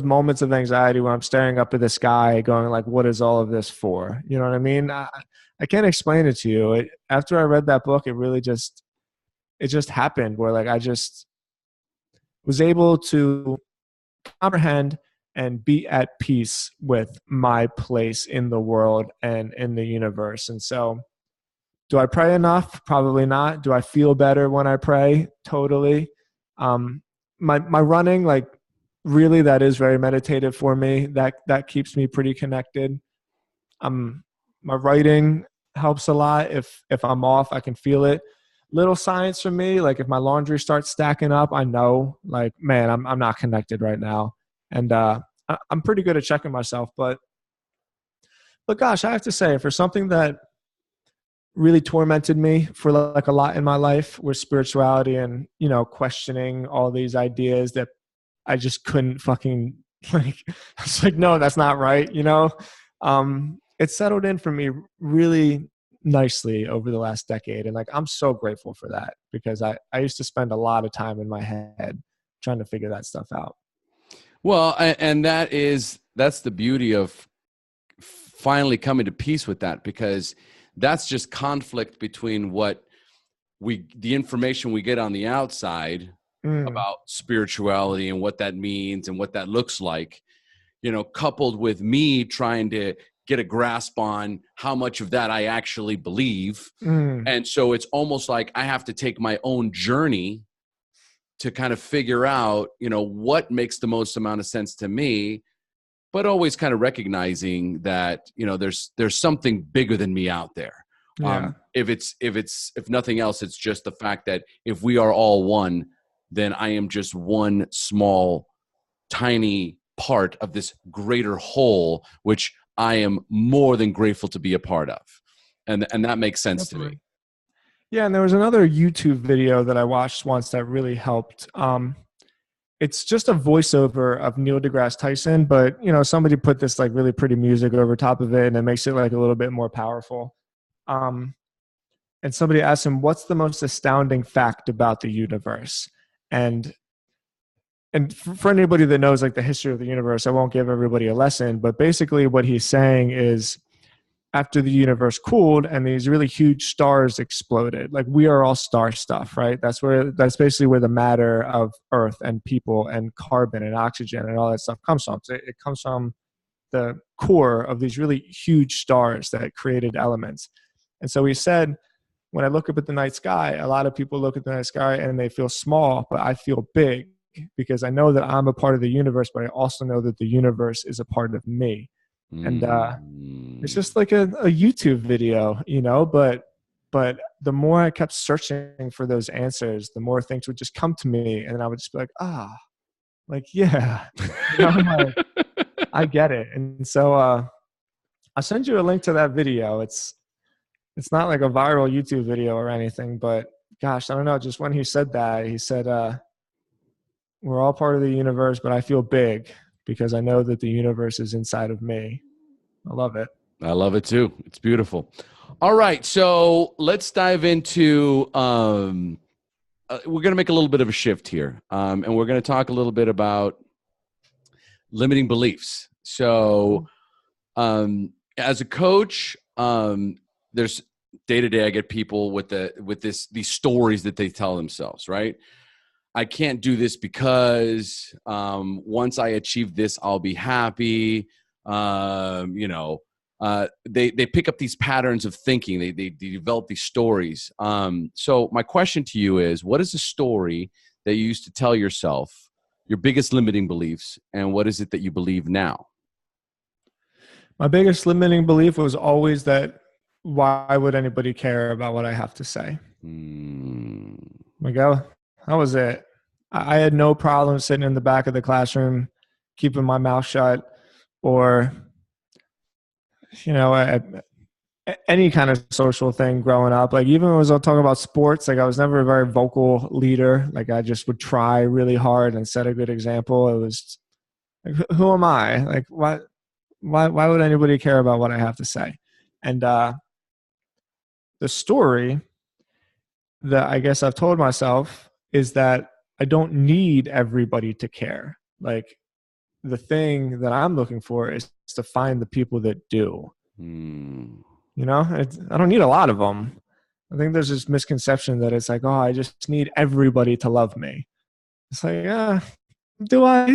moments of anxiety where I'm staring up at the sky going like, what is all of this for? You know what I mean? I can't explain it to you. After I read that book, it just happened where like I just was able to comprehend and be at peace with my place in the world and in the universe. And so, do I pray enough? Probably not. Do I feel better when I pray? Totally. My running, like, really, that is very meditative for me. That keeps me pretty connected. My writing helps a lot. If I'm off, I can feel it. Little signs for me, like if my laundry starts stacking up, I know, like, man, I'm not connected right now. And I'm pretty good at checking myself. But gosh, I have to say, for something that really tormented me for like a lot in my life was spirituality and, questioning all these ideas that I just couldn't fucking like, I was like, no, that's not right. It settled in for me really nicely over the last decade. And like, I'm so grateful for that, because I used to spend a lot of time in my head trying to figure that stuff out. Well, and that's the beauty of finally coming to peace with that, because that's just conflict between the information we get on the outside about spirituality and what that means and what that looks like, coupled with me trying to get a grasp on how much of that I actually believe. And so it's almost like I have to take my own journey to kind of figure out, what makes the most amount of sense to me, but always kind of recognizing that, there's something bigger than me out there. Yeah. If nothing else, it's just the fact that if we are all one, then I am just one small, tiny part of this greater whole, which I am more than grateful to be a part of. And that makes sense to me. Yeah. And there was another YouTube video that I watched once that really helped. it's just a voiceover of Neil deGrasse Tyson, but somebody put this like really pretty music over top of it, and it makes it like a little bit more powerful. And somebody asked him, "What's the most astounding fact about the universe?" And for anybody that knows like the history of the universe, I won't give everybody a lesson, but basically what he's saying is, after the universe cooled and these really huge stars exploded, like we are all star stuff, right? That's basically where the matter of Earth and people and carbon and oxygen and all that stuff comes from. So it comes from the core of these really huge stars that created elements. And so he said, when I look up at the night sky, a lot of people look at the night sky and they feel small, but I feel big because I know that I'm a part of the universe, but I also know that the universe is a part of me. And it's just like a YouTube video, but the more I kept searching for those answers, the more things would just come to me, and I would just be like, yeah, like, I get it. And so I'll send you a link to that video. It's not like a viral YouTube video or anything, but gosh, I don't know. Just when he said that, he said, we're all part of the universe, but I feel big because I know that the universe is inside of me. I love it. I love it too. It's beautiful. All right. So let's dive into, we're going to make a little bit of a shift here. And we're going to talk a little bit about limiting beliefs. So as a coach, there's day to day, I get people with these stories that they tell themselves, right? I can't do this because once I achieve this, I'll be happy. They pick up these patterns of thinking. They develop these stories. So my question to you is, what is a story that you used to tell yourself, your biggest limiting beliefs, and what is it that you believe now? My biggest limiting belief was always that, why would anybody care about what I have to say? Like, that was it. I had no problem sitting in the back of the classroom, keeping my mouth shut, or, any kind of social thing growing up. Like, even when I was talking about sports, like I was never a very vocal leader. Like, I just would try really hard and set a good example. It was like, who am I? Like, why would anybody care about what I have to say? And the story that I guess I've told myself is that I don't need everybody to care. Like, the thing that I'm looking for is to find the people that do. I don't need a lot of them. I think there's this misconception that it's like, I just need everybody to love me. It's like, do I?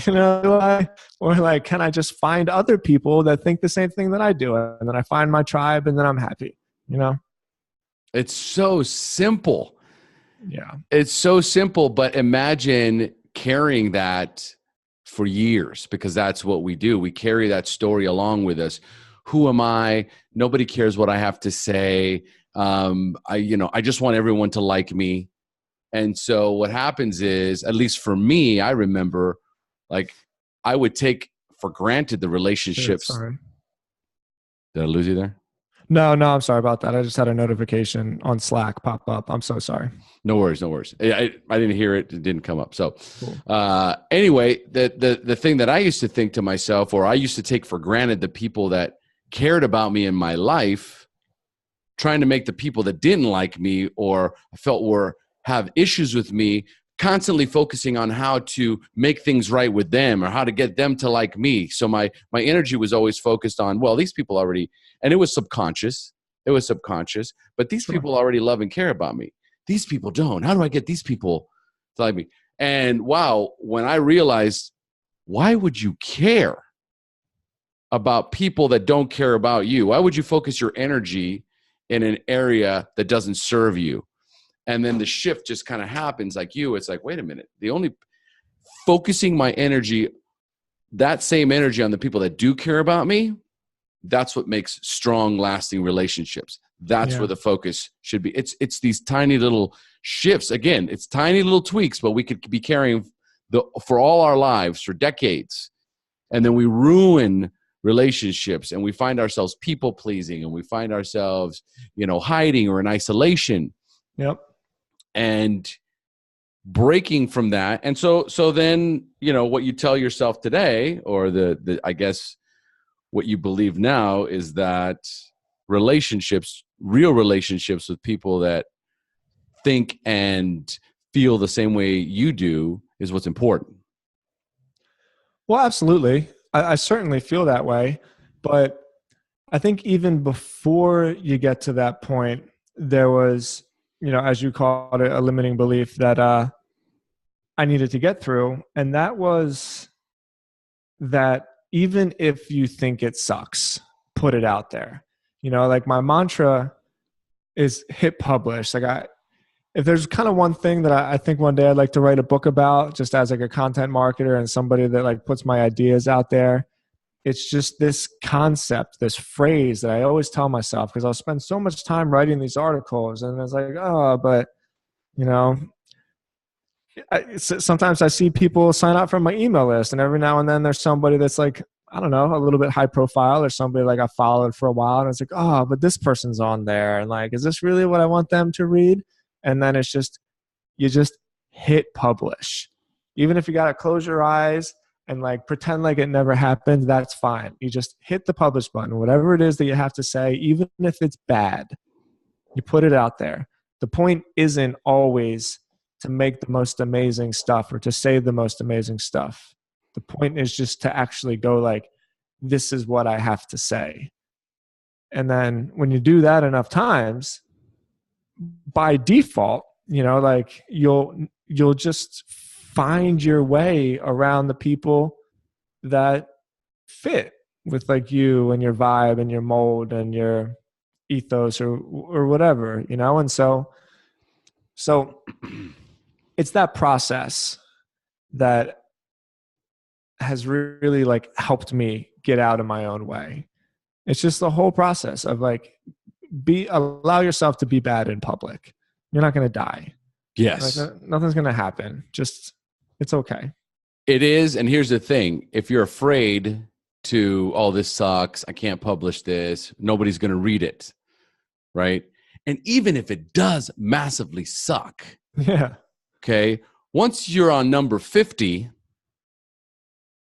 Do I? Or like, can I just find other people that think the same thing that I do? And then I find my tribe, and then I'm happy, It's so simple. Yeah. It's so simple, but imagine carrying that for years, because that's what we do. We carry that story along with us. Who am I? Nobody cares what I have to say. I just want everyone to like me. And so what happens is, at least for me, I remember, like, I would take for granted the relationships. Sorry. Did I lose you there? No, I'm sorry about that. I just had a notification on Slack pop up. I'm so sorry. No worries. I didn't hear it. It didn't come up. So cool. Anyway, the thing that I used to think to myself, or I used to take for granted the people that cared about me in my life, trying to make the people that didn't like me or I felt have issues with me, constantly focusing on how to make things right with them or how to get them to like me. So my energy was always focused on, well, these people already, and it was subconscious, but these people already love and care about me. These people don't. How do I get these people to like me? And wow, when I realized, why would you care about people that don't care about you? Why would you focus your energy in an area that doesn't serve you? And then the shift just kind of happens like you. It's like, wait a minute. The only focusing my energy, that same energy on the people that do care about me, that's what makes strong, lasting relationships. That's where the focus should be. It's these tiny little shifts. Again, it's tiny little tweaks, but we could be carrying for all our lives for decades. And then we ruin relationships and we find ourselves people pleasing and we find ourselves, hiding or in isolation. Yep. And breaking from that. And so then, what you tell yourself today, or the I guess what you believe now, is that real relationships with people that think and feel the same way you do is what's important. Well, absolutely. I certainly feel that way. But I think even before you get to that point, there was, as you called it, a limiting belief that I needed to get through. And that was that even if you think it sucks, put it out there. Like my mantra is hit publish. Like if there's kind of one thing that I think one day I'd like to write a book about, just as like a content marketer and somebody that like puts my ideas out there, it's just this concept, this phrase that I always tell myself, because I'll spend so much time writing these articles and it's like, oh, but sometimes I see people sign up for my email list, and every now and then there's somebody that's like, I don't know, a little bit high profile, or somebody like I followed for a while, and it's like, oh, but this person's on there, and like, is this really what I want them to read? And then it's just, you just hit publish. Even if you got to close your eyes and like pretend like it never happened, that's fine. You just hit the publish button, whatever it is that you have to say, even if it's bad, you put it out there. The point isn't always to make the most amazing stuff or to say the most amazing stuff. The point is just to actually go like, this is what I have to say. And then when you do that enough times, by default, like you'll just find your way around the people that fit with like you and your vibe and your mold and your ethos or whatever, and so it's that process that has really like helped me get out of my own way. It's just the whole process of like, allow yourself to be bad in public. You're not going to die. Yes. Like, nothing's going to happen. Just, it's okay. It is. And here's the thing. If you're afraid to, oh, this sucks, I can't publish this, nobody's going to read it. Right. And even if it does massively suck. Yeah. Okay. Once you're on number 50,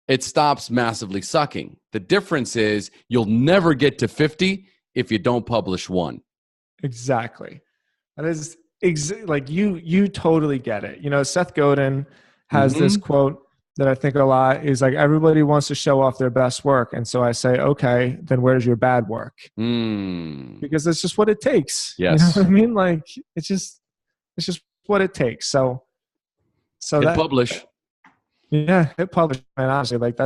it stops massively sucking. The difference is you'll never get to 50 if you don't publish one. Exactly. That is like you totally get it. Seth Godin has this quote that I think a lot is like, everybody wants to show off their best work. And so I say, okay, then where's your bad work? Because that's just what it takes. Yes. You know what I mean? Like it's just what it takes. So hit publish. Yeah, hit publish, man. Honestly, like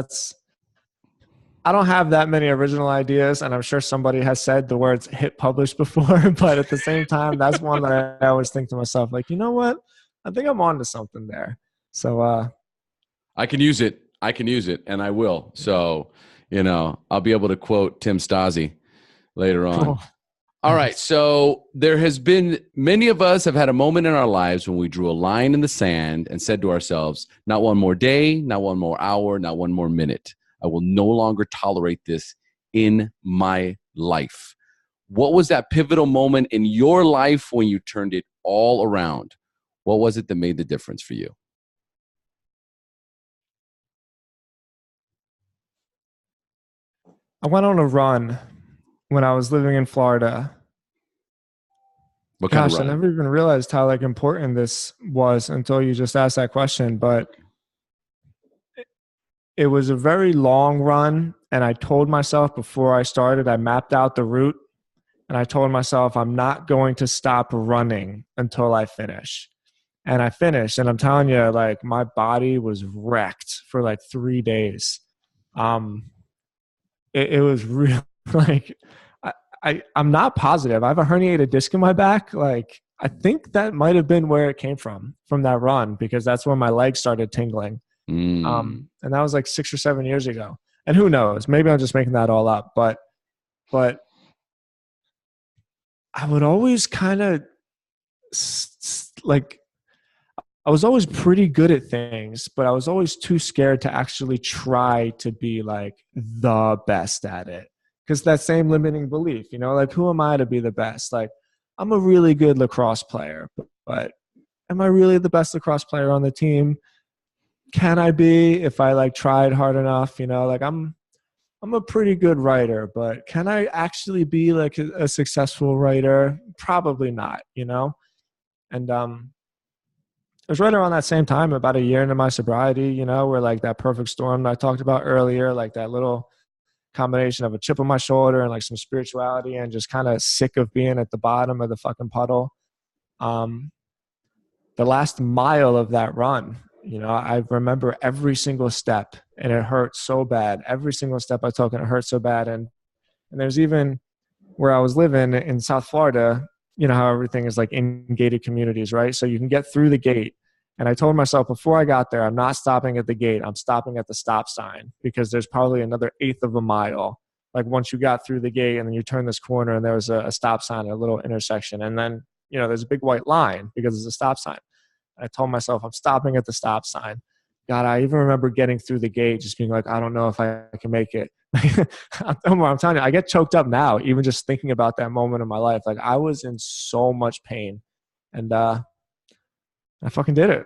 I don't have that many original ideas, and I'm sure somebody has said the words hit publish before, but at the same time, that's one that I always think to myself, like, you know what? I think I'm on to something there. So I can use it. And I will. So, I'll be able to quote Tim Stoddat later on. Cool. All right. So many of us have had a moment in our lives when we drew a line in the sand and said to ourselves, not one more day, not one more hour, not one more minute. I will no longer tolerate this in my life. What was that pivotal moment in your life when you turned it all around? What was it that made the difference for you? I went on a run when I was living in Florida. What kind of Gosh, run? I never even realized how like important this was until you just asked that question. But it was a very long run, and I told myself before I started, I mapped out the route, and I told myself I'm not going to stop running until I finish. And I finished, and I'm telling you, like my body was wrecked for like 3 days. It was real. Like I'm not positive. I have a herniated disc in my back. Like I think that might have been where it came from that run, because that's when my legs started tingling. And that was like 6 or 7 years ago. And who knows? Maybe I'm just making that all up. But I would always kind of like, I was always pretty good at things, but I was always too scared to actually try to be like the best at it. Because that same limiting belief, like who am I to be the best? Like I'm a really good lacrosse player, but am I really the best lacrosse player on the team? Can I be if I like tried hard enough? You know, like I'm a pretty good writer, but can I actually be like a successful writer? Probably not, you know? And it was right around that same time, about a year into my sobriety, you know, where like that perfect storm that I talked about earlier, like that little combination of a chip on my shoulder and like some spirituality and just kind of sick of being at the bottom of the fucking puddle. Um, the last mile of that run, you know, I remember every single step and it hurt so bad. Every single step I took and it hurt so bad. And there's even where I was living in South Florida, you know, how everything is like in gated communities, right? So you can get through the gate. And I told myself before I got there, I'm not stopping at the gate. I'm stopping at the stop sign because there's probably another eighth of a mile. Like once you got through the gate and then you turn this corner and there was a stop sign, a little intersection. And then, you know, there's a big white line because it's a stop sign. I told myself I'm stopping at the stop sign. God, I even remember getting through the gate, just being like, I don't know if I can make it. I'm telling you, I get choked up now, even just thinking about that moment in my life. Like I was in so much pain and I fucking did it.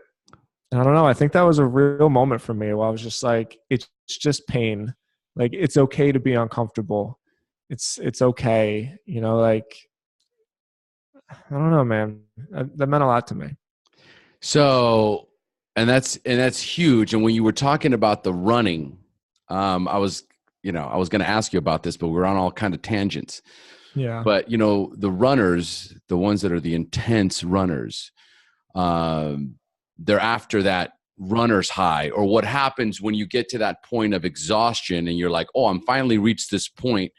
And I don't know. I think that was a real moment for me where I was just like, it's just pain. Like it's okay to be uncomfortable. It's okay. You know, like, I don't know, man. That meant a lot to me. So, and that's huge. And when you were talking about the running, I was going to ask you about this, but we're on all kind of tangents. Yeah. But you know, the runners, the ones that are the intense runners, they're after that runner's high, or what happens when you get to that point of exhaustion and you're like, oh, I'm finally reached this point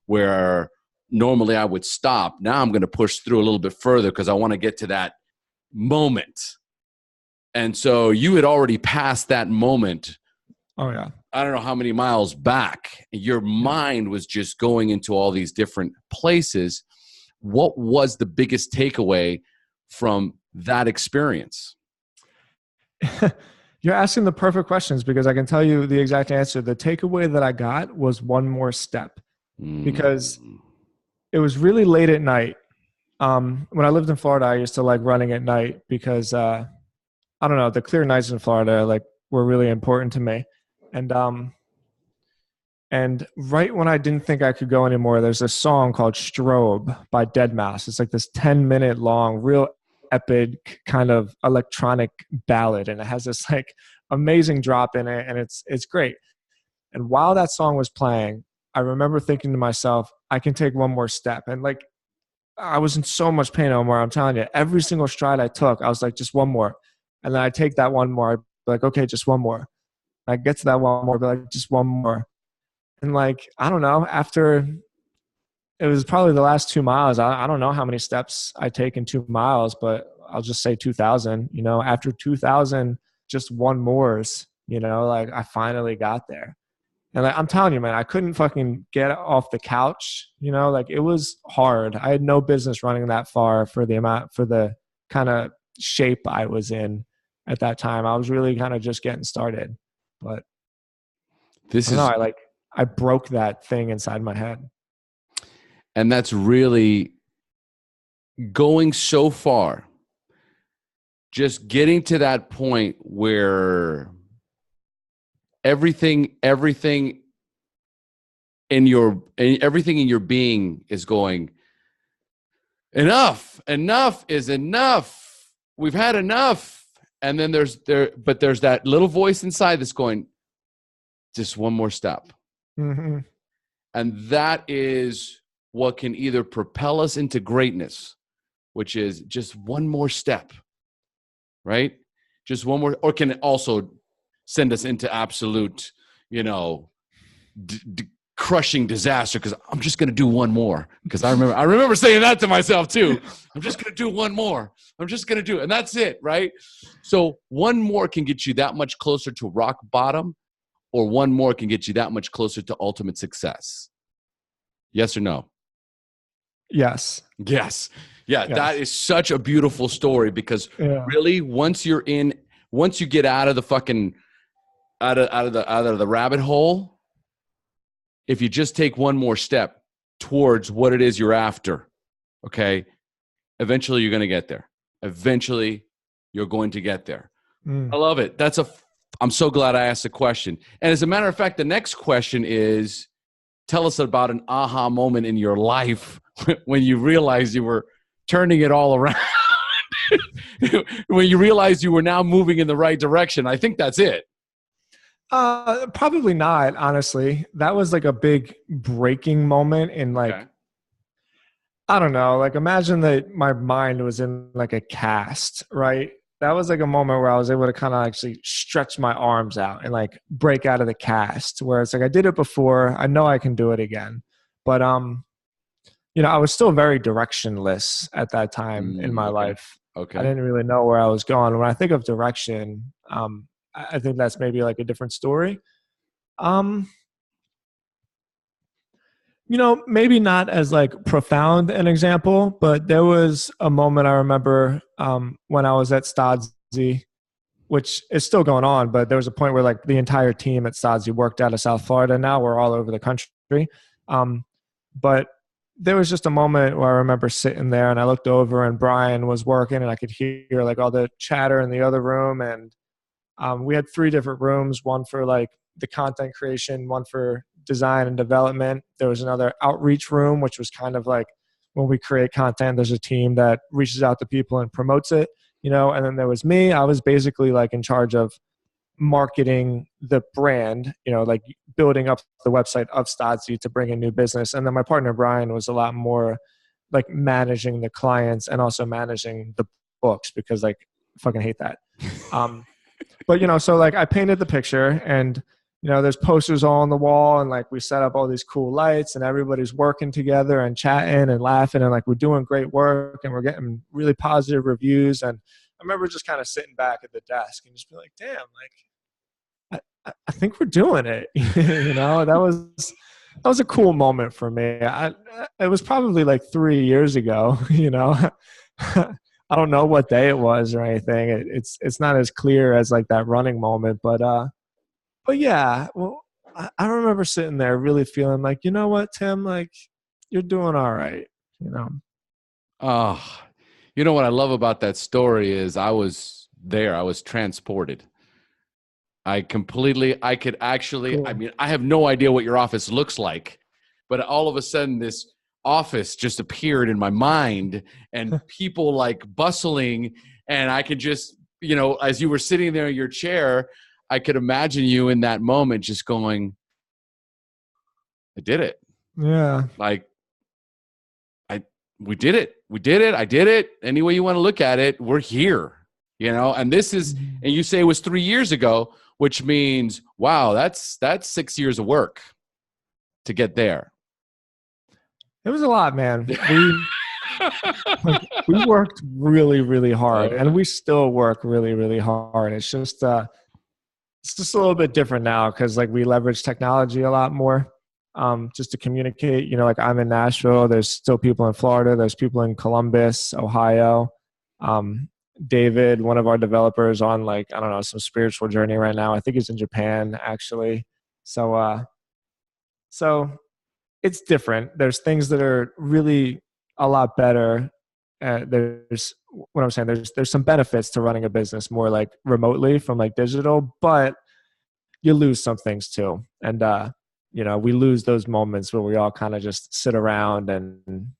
where normally I would stop. Now I'm going to push through a little bit further because I want to get to that moment. And so you had already passed that moment. Oh yeah. I don't know how many miles back. Your mind was just going into all these different places. What was the biggest takeaway from that experience? You're asking the perfect questions because I can tell you the exact answer. The takeaway that I got was one more step because it was really late at night. When I lived in Florida, I used to like running at night because I don't know, the clear nights in Florida like were really important to me. And right when I didn't think I could go anymore, there's a song called Strobe by Deadmau5. It's like this 10-minute long, real epic kind of electronic ballad. And it has this like amazing drop in it. And it's great. And while that song was playing, I remember thinking to myself, I can take one more step. And like, I was in so much pain, Omar. I'm telling you, every single stride I took, I was like, just one more. And then I take that one more. I'd be like, okay, just one more. I get to that one more, but like, just one more. And like, I don't know, after it was probably the last 2 miles, I don't know how many steps I take in 2 miles, but I'll just say 2,000, you know, after 2,000, just one more's, you know, like I finally got there. And like, I'm telling you, man, I couldn't fucking get off the couch, you know, like it was hard. I had no business running that far for the kind of shape I was in at that time. I was really kind of just getting started, but I broke that thing inside my head. And that's really going so far, just getting to that point where everything in your being is going, enough is enough. We've had enough. And then there's that little voice inside that's going, just one more step. Mm-hmm. And that is what can either propel us into greatness, which is just one more step, right? Just one more, or can it also send us into absolute, you know, crushing disaster because I'm just going to do one more. Because I remember saying that to myself too. I'm just going to do one more. I'm just going to do it. And that's it, right? So one more can get you that much closer to rock bottom, or one more can get you that much closer to ultimate success. Yes or no? Yes. Yes. Yeah, yes. That is such a beautiful story because really once you get out of the fucking out of the rabbit hole, if you just take one more step towards what it is you're after, okay, eventually you're going to get there. Eventually you're going to get there. Mm. I love it. I'm so glad I asked the question. And as a matter of fact, the next question is, tell us about an aha moment in your life when you realized you were turning it all around. When you realized you were now moving in the right direction. I think that's it. Probably not, honestly. That was like a big breaking moment in like, Okay. I don't know, like imagine that my mind was in like a cast, right? That was like a moment where I was able to kind of actually stretch my arms out and like break out of the cast, where it's like I did it before. I know I can do it again. But I was still very directionless at that time in my Okay. life. I Okay. didn't really know where I was going. When I think of direction, I think that's maybe like a different story. Um, maybe not as like profound an example, but there was a moment I remember when I was at Stodzy, which is still going on, but there was a point where like the entire team at Stodzy worked out of South Florida. Now we're all over the country. But there was just a moment where I remember sitting there and I looked over and Brian was working and I could hear like all the chatter in the other room. And we had 3 different rooms, one for like the content creation, one for design and development. There was another outreach room, which was kind of like when we create content, there's a team that reaches out to people and promotes it, and then there was me. I was basically like in charge of marketing the brand, like building up the website of Stodzy to bring in new business. And then my partner, Brian, was a lot more like managing the clients and also managing the books because like I fucking hate that. But so like I painted the picture and there's posters all on the wall and like we set up all these cool lights and everybody's working together and chatting and laughing and like we're doing great work and we're getting really positive reviews. And I remember just kind of sitting back at the desk and just be like, damn, like I think we're doing it. That was a cool moment for me. It was probably like 3 years ago, I don't know what day it was or anything. It's not as clear as like that running moment, but yeah, well, I remember sitting there really feeling like, you know what, Tim, like you're doing all right, Oh, you know what I love about that story is I was there. I was transported. I could actually, I Cool. mean, I have no idea what your office looks like, but all of a sudden this office just appeared in my mind and people like bustling. And I could just, as you were sitting there in your chair, I could imagine you in that moment just going, I did it. Yeah. Like, we did it. We did it. I did it. Any way you want to look at it, we're here, and this is, and you say it was 3 years ago, which means, wow, that's 6 years of work to get there. It was a lot, man. We worked really, really hard and we still work really, really hard. It's just a little bit different now because like we leverage technology a lot more just to communicate. Like I'm in Nashville. There's still people in Florida. There's people in Columbus, Ohio. David, one of our developers, on like, I don't know, some spiritual journey right now. I think he's in Japan actually. So it's different. There's things that are really a lot better. There's what I'm saying. There's some benefits to running a business more like remotely from like digital, but you lose some things too. And we lose those moments where we all kind of just sit around and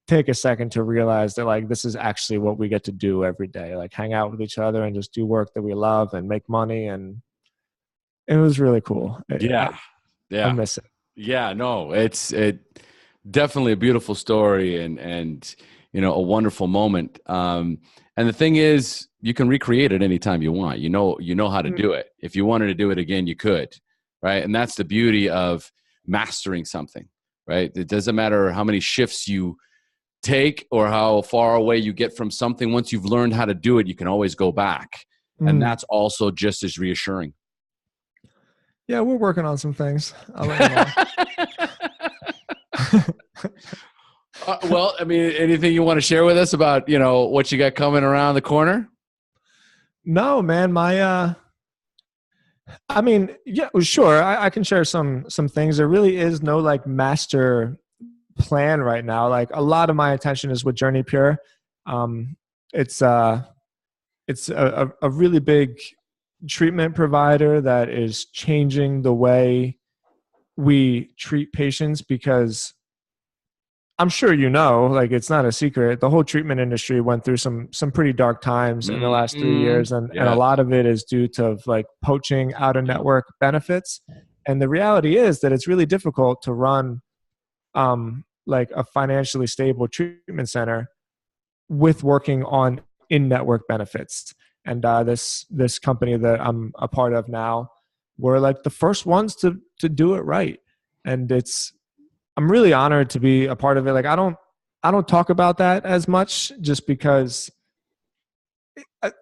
take a second to realize that like this is actually what we get to do every day, like hang out with each other and just do work that we love and make money. And it was really cool. Yeah. I miss it. Yeah, no, it definitely a beautiful story and a wonderful moment. And the thing is, you can recreate it anytime you want. You know how to do it. If you wanted to do it again, you could, right? And that's the beauty of mastering something, right? It doesn't matter how many shifts you take or how far away you get from something. Once you've learned how to do it, you can always go back. And that's also just as reassuring. Yeah, we're working on some things. I'll let you know. Well, I mean, anything you want to share with us about, what you got coming around the corner? No, man, I mean, yeah, sure. I can share some things. There really is no like master plan right now. Like a lot of my attention is with Journey Pure. It's it's a really big treatment provider that is changing the way we treat patients, because I'm sure like it's not a secret, the whole treatment industry went through some pretty dark times in the last 3 years, and a lot of it is due to like poaching out of network benefits. And the reality is that it's really difficult to run like a financially stable treatment center with working on in-network benefits. And this company that I'm a part of now, we're like the first ones to do it right. And I'm really honored to be a part of it. Like I don't talk about that as much, just because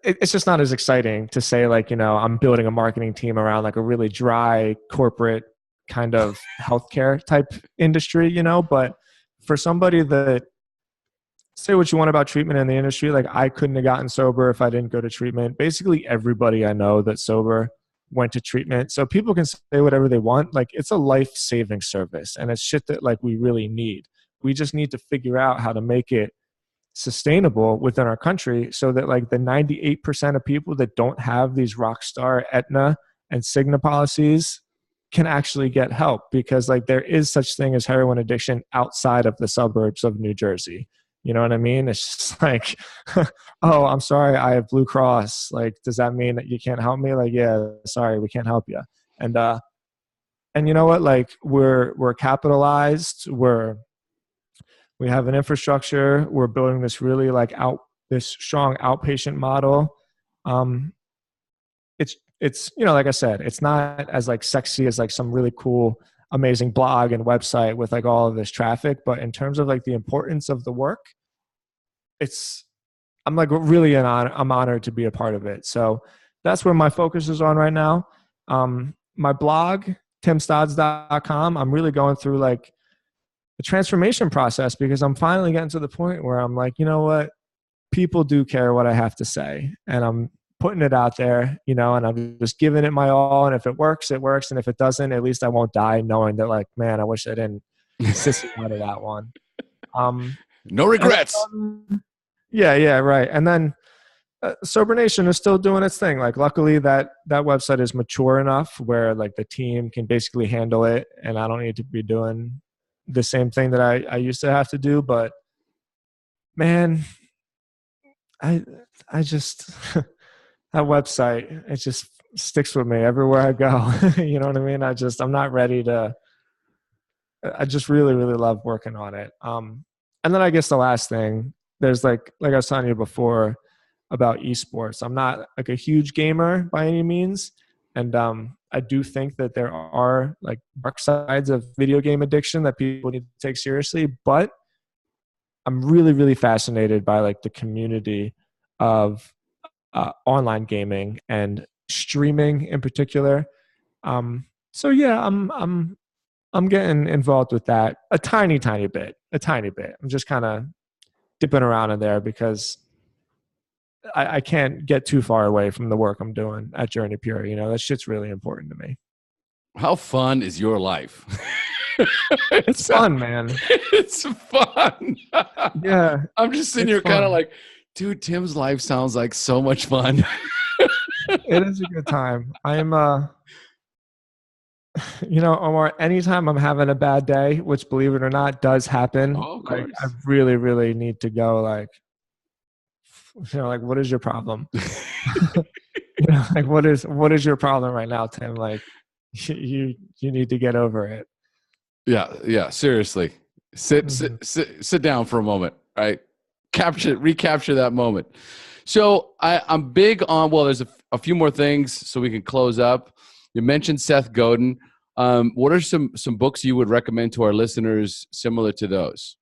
it's just not as exciting to say like, I'm building a marketing team around like a really dry corporate kind of healthcare type industry, but for somebody that, say what you want about treatment in the industry, like I couldn't have gotten sober if I didn't go to treatment. Basically everybody I know that's sober went to treatment. So people can say whatever they want. Like it's a life-saving service, and it's shit that like we really need. We just need to figure out how to make it sustainable within our country, so that like the 98% of people that don't have these Rockstar, Aetna, and Cigna policies can actually get help, because like there is such thing as heroin addiction outside of the suburbs of New Jersey. You know what I mean? It's just like, oh, I'm sorry, I have Blue Cross. Like, does that mean that you can't help me? Like, yeah, sorry, we can't help you. And you know what? Like, we're capitalized. We have an infrastructure. We're building this really like this strong outpatient model. It's like I said, it's not as like sexy as like some really cool, amazing blog and website with like all of this traffic, but in terms of like the importance of the work, I'm like really I'm honored to be a part of it. So that's where my focus is on right now. My blog, timstodds.com, I'm really going through like the transformation process, because I'm finally getting to the point where I'm like, you know what, people do care what I have to say, and I'm putting it out there, and I'm just giving it my all. And if it works, it works. And if it doesn't, at least I won't die knowing that like, man, I wish I didn't sissy out of that one. No regrets. Yeah, right. And then Sober Nation is still doing its thing. Like, luckily that website is mature enough where like the team can basically handle it, and I don't need to be doing the same thing that I used to have to do. But man, I just that website, it just sticks with me everywhere I go. You know what I mean? I'm not ready to, I just really, really love working on it. And then I guess the last thing, there's like I was telling you before about esports. I'm not like a huge gamer by any means. And I do think that there are like dark sides of video game addiction that people need to take seriously, but I'm really, really fascinated by like the community of online gaming and streaming in particular. So yeah, I'm getting involved with that a tiny bit. I'm just kind of dipping around in there because I can't get too far away from the work I'm doing at Journey Pure. That shit's really important to me. How fun is your life? It's fun, man. It's fun. Yeah. I'm just sitting here kind of like, dude, Tim's life sounds like so much fun. It is a good time. I'm, Omar, anytime I'm having a bad day, which believe it or not does happen, like, I really, really need to go like, like, what is your problem? Like, what is your problem right now, Tim? Like, you need to get over it. Yeah. Seriously, sit down for a moment. Right, recapture that moment. So I'm big on. Well, there's a few more things so we can close up. You mentioned Seth Godin. What are some books you would recommend to our listeners similar to those?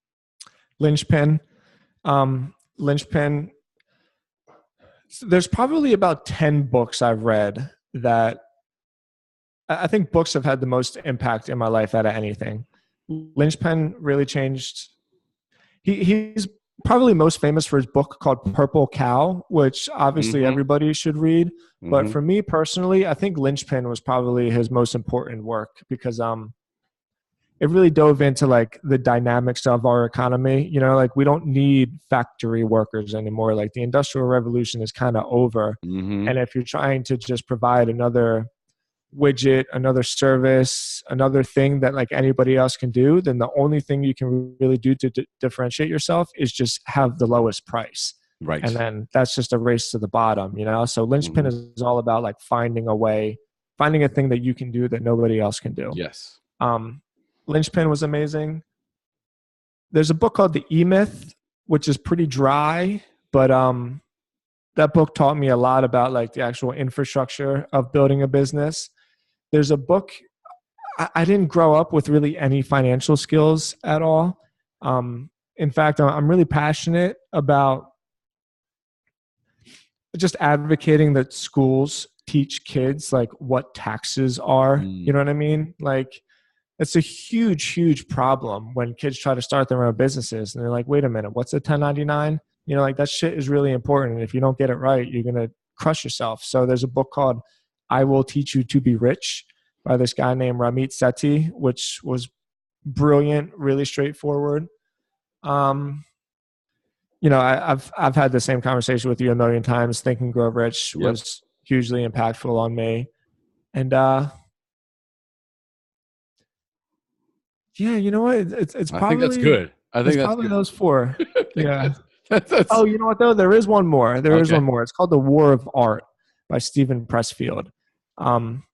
Linchpin. There's probably about 10 books I've read that I think books have had the most impact in my life out of anything. Linchpin really changed. He's probably most famous for his book called Purple Cow, which obviously everybody should read. But for me personally, I think Linchpin was probably his most important work because it really dove into like the dynamics of our economy. You know, like we don't need factory workers anymore. Like the industrial revolution is kind of over. Mm-hmm. And if you're trying to just provide another widget, another service, another thing that like anybody else can do, then the only thing you can really do to differentiate yourself is just have the lowest price. And Right. then that's just a race to the bottom, you know? So linchpin Mm-hmm. is all about like finding a way, finding a thing that you can do that nobody else can do. Yes. Um, linchpin was amazing. There's a book called The E-Myth, which is pretty dry, but that book taught me a lot about like the actual infrastructure of building a business. There's a book, I didn't grow up with really any financial skills at all. In fact, I'm really passionate about just advocating that schools teach kids like what taxes are. You Mm. know what I mean? Like it's a huge, huge problem when kids try to start their own businesses and they're like, wait a minute, what's a 1099? You know, like that shit is really important. And if you don't get it right, you're going to crush yourself. So there's a book called I Will Teach You to Be Rich by this guy named Ramit Sethi, which was brilliant, really straightforward. Um, you know, I've had the same conversation with you a million times. Think and Grow Rich Yep. was hugely impactful on me. And yeah, you know what? It's I think that's probably good. I think that's good. those four. I think Yeah. that's Oh, you know what though? There is one more. There is okay. one more. It's called The War of Art by Stephen Pressfield. Um,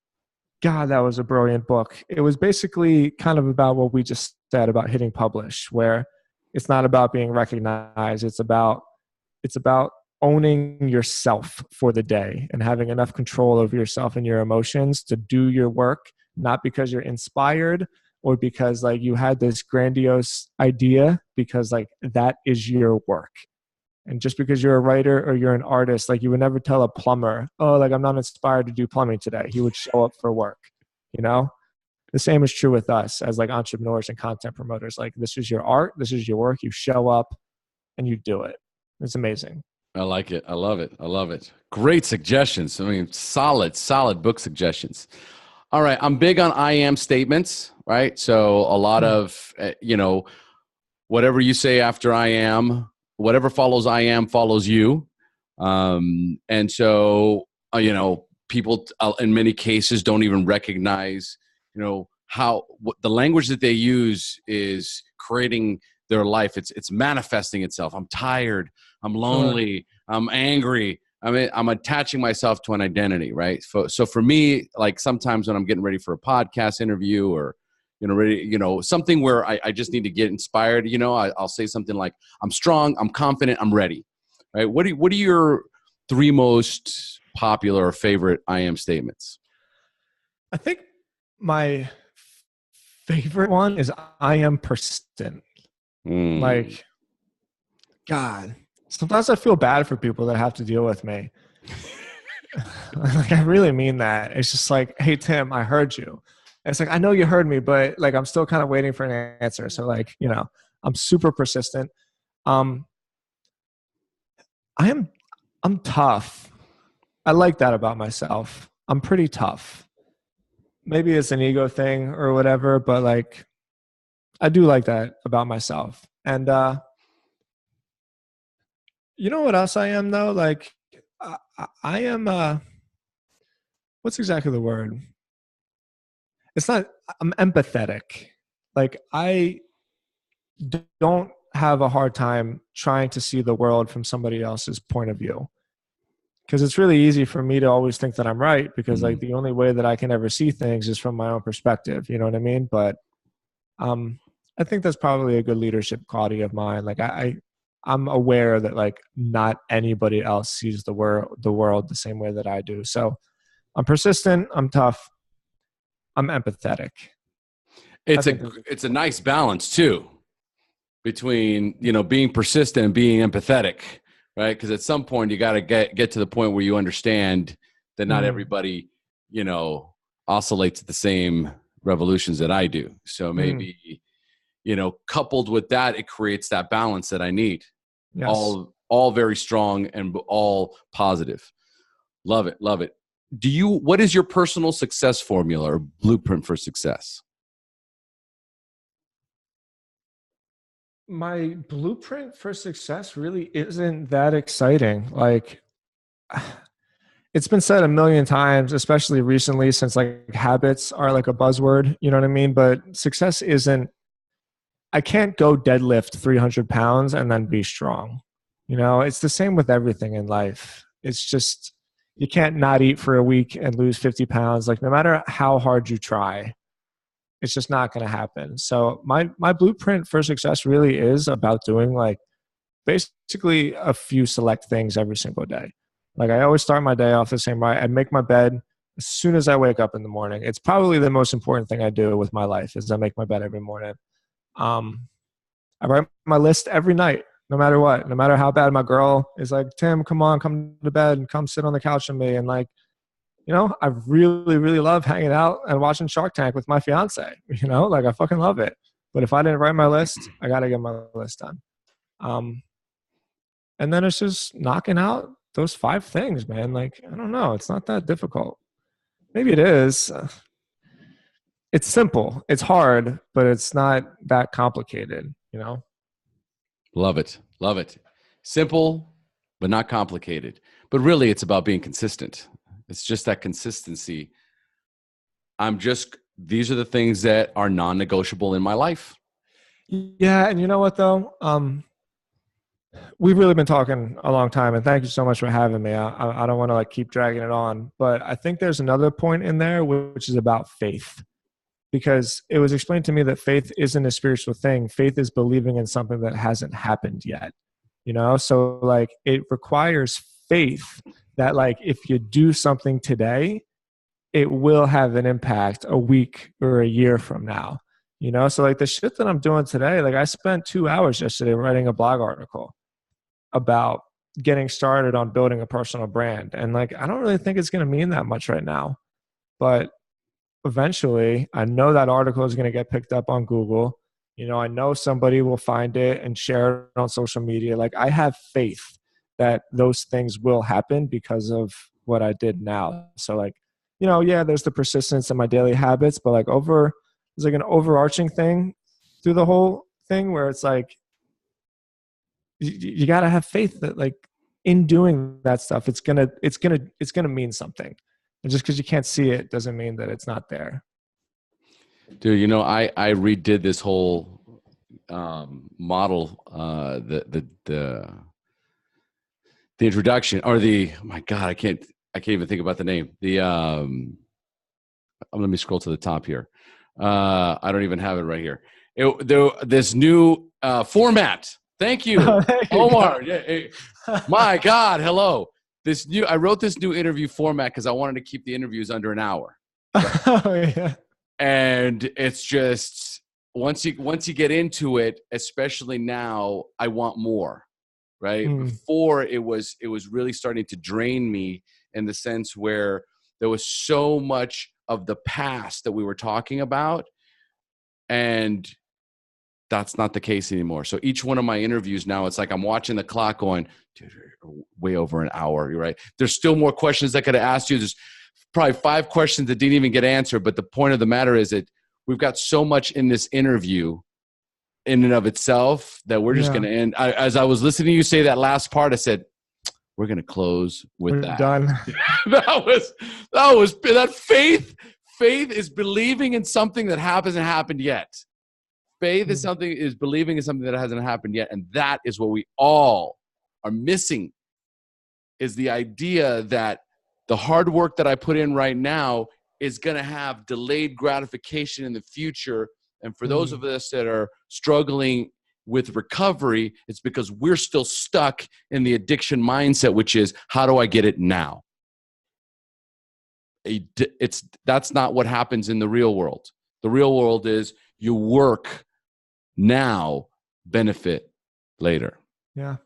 God, that was a brilliant book. It was basically kind of about what we just said about hitting publish, where it's not about being recognized. It's about owning yourself for the day and having enough control over yourself and your emotions to do your work, not because you're inspired or because like you had this grandiose idea, because like that is your work. And just because you're a writer or you're an artist, like you would never tell a plumber, oh, like I'm not inspired to do plumbing today. He would show up for work, you know? The same is true with us as like entrepreneurs and content promoters. Like this is your art, this is your work. You show up and you do it. It's amazing. I like it. I love it. I love it. Great suggestions. I mean, solid book suggestions. All right. I'm big on I am statements, right? So a lot of, whatever you say after I am, whatever follows I am follows you. And so, people in many cases don't even recognize, what the language that they use is creating their life. It's manifesting itself. I'm tired. I'm lonely. I'm angry. I'm attaching myself to an identity, right? So for me, like sometimes when I'm getting ready for a podcast interview or, something where I just need to get inspired, I'll say something like, I'm strong, I'm confident, I'm ready, right? What are your three most popular or favorite I am statements? I think my favorite one is I am persistent. Like, God, sometimes I feel bad for people that have to deal with me. Like, I really mean that. It's just like, hey, Tim, I heard you. And it's like, I know you heard me, but like, I'm still kind of waiting for an answer. So like, I'm super persistent. I'm tough. I like that about myself. I'm pretty tough. Maybe it's an ego thing or whatever, but like, I do like that about myself. And, you know what else I am though? Like, I am, what's exactly the word? I'm empathetic. Like I don't have a hard time trying to see the world from somebody else's point of view. Because it's really easy for me to always think that I'm right because like the only way that I can ever see things is from my own perspective. You know what I mean? But I think that's probably a good leadership quality of mine. Like I'm aware that like not anybody else sees the world the same way that I do. So I'm persistent. I'm tough. I'm empathetic. It's a nice balance too between, being persistent and being empathetic, right? Because at some point you got to get to the point where you understand that not everybody, oscillates at the same revolutions that I do. So maybe, coupled with that, it creates that balance that I need. Yes. All very strong and all positive. Love it. Love it. What is your personal success formula or blueprint for success? My blueprint for success really isn't that exciting. Like, it's been said a million times, especially recently, since like habits are like a buzzword, you know what I mean? But success isn't, I can't go deadlift 300 pounds and then be strong. You know, it's the same with everything in life. It's just, you can't not eat for a week and lose 50 pounds. Like, no matter how hard you try, it's just not going to happen. So my blueprint for success really is about doing like basically a few select things every single day. Like, I always start my day off the same way. I make my bed as soon as I wake up in the morning. It's probably the most important thing I do with my life is I make my bed every morning. Um, I write my list every night, no matter what, no matter how bad my girl is like, Tim, come on, come to bed and come sit on the couch with me. And like, I really, really love hanging out and watching Shark Tank with my fiance, like I fucking love it. But if I didn't write my list, I got to get my list done. And then it's just knocking out those 5 things, man. Like, I don't know. It's not that difficult. Maybe it is. It's simple. It's hard, but it's not that complicated. Love it. Love it. Simple, but not complicated. But really, it's about being consistent. It's just that consistency. These are the things that are non-negotiable in my life. Yeah. And you know what, though? We've really been talking a long time, and thank you so much for having me. I don't want to like keep dragging it on, but I think there's another point in there which is about faith, because it was explained to me that faith isn't a spiritual thing. Faith is believing in something that hasn't happened yet, So like, it requires faith that like, if you do something today, it will have an impact a week or a year from now, So like, the shit that I'm doing today, like, I spent 2 hours yesterday writing a blog article about getting started on building a personal brand. And like, I don't really think it's going to mean that much right now, but eventually I know that article is going to get picked up on Google. I know somebody will find it and share it on social media. Like, I have faith that those things will happen because of what I did now. So like, yeah, there's the persistence in my daily habits, but like there's like an overarching thing through the whole thing where it's like, you got to have faith that like, in doing that stuff, it's going to mean something. And just because you can't see it doesn't mean that it's not there. Dude, I redid this whole model, the introduction, or oh my God, I can't even think about the name. Let me scroll to the top here. I don't even have it right here. This new format. Thank you, Omar. My God, hello. I wrote this new interview format because I wanted to keep the interviews under an hour. Right? Oh, yeah. And it's just once you get into it, especially now, I want more. Right? Before it was really starting to drain me in the sense where there was so much of the past that we were talking about, and that's not the case anymore. So each one of my interviews now, it's like I'm watching the clock going, dude, way over an hour. You're right. There's still more questions I could have asked you. There's probably 5 questions that didn't even get answered. But the point of the matter is that we've got so much in this interview in and of itself that we're just going to end. As I was listening to you say that last part, I said, we're going to close with that. Done. that faith. Faith is believing in something that hasn't happened yet. Faith is believing in something that hasn't happened yet. And that is what we all are missing, is the idea that the hard work that I put in right now is going to have delayed gratification in the future. And for those of us that are struggling with recovery, it's because we're still stuck in the addiction mindset, which is, how do I get it now? That's not what happens in the real world. The real world is you work now, benefit later. Yeah.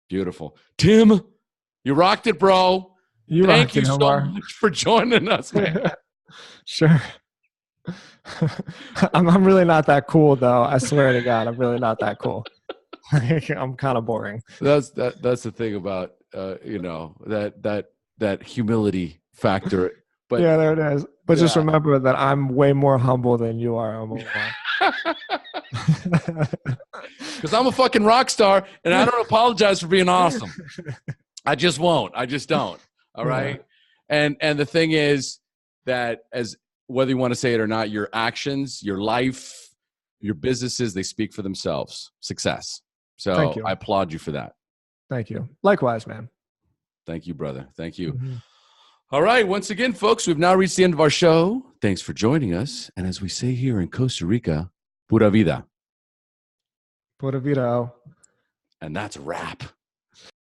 Beautiful. Tim, you rocked it, bro. Thank you so much for joining us, man. Sure. I'm really not that cool, though. I swear to God, I'm really not that cool. I'm kind of boring. That's the thing about that humility factor. But yeah, there it is. But just remember that I'm way more humble than you are, Omar. Because I'm a fucking rock star, and I don't apologize for being awesome. I just won't. I just don't. All right. Yeah. And the thing is that, as whether you want to say it or not, your actions, your life, your businesses, they speak for themselves. Success. So I applaud you for that. Thank you. Likewise, man. Thank you, brother. Thank you. Mm-hmm. All right. Once again, folks, we've now reached the end of our show. Thanks for joining us. And as we say here in Costa Rica, pura vida. Pura vida. And that's a wrap.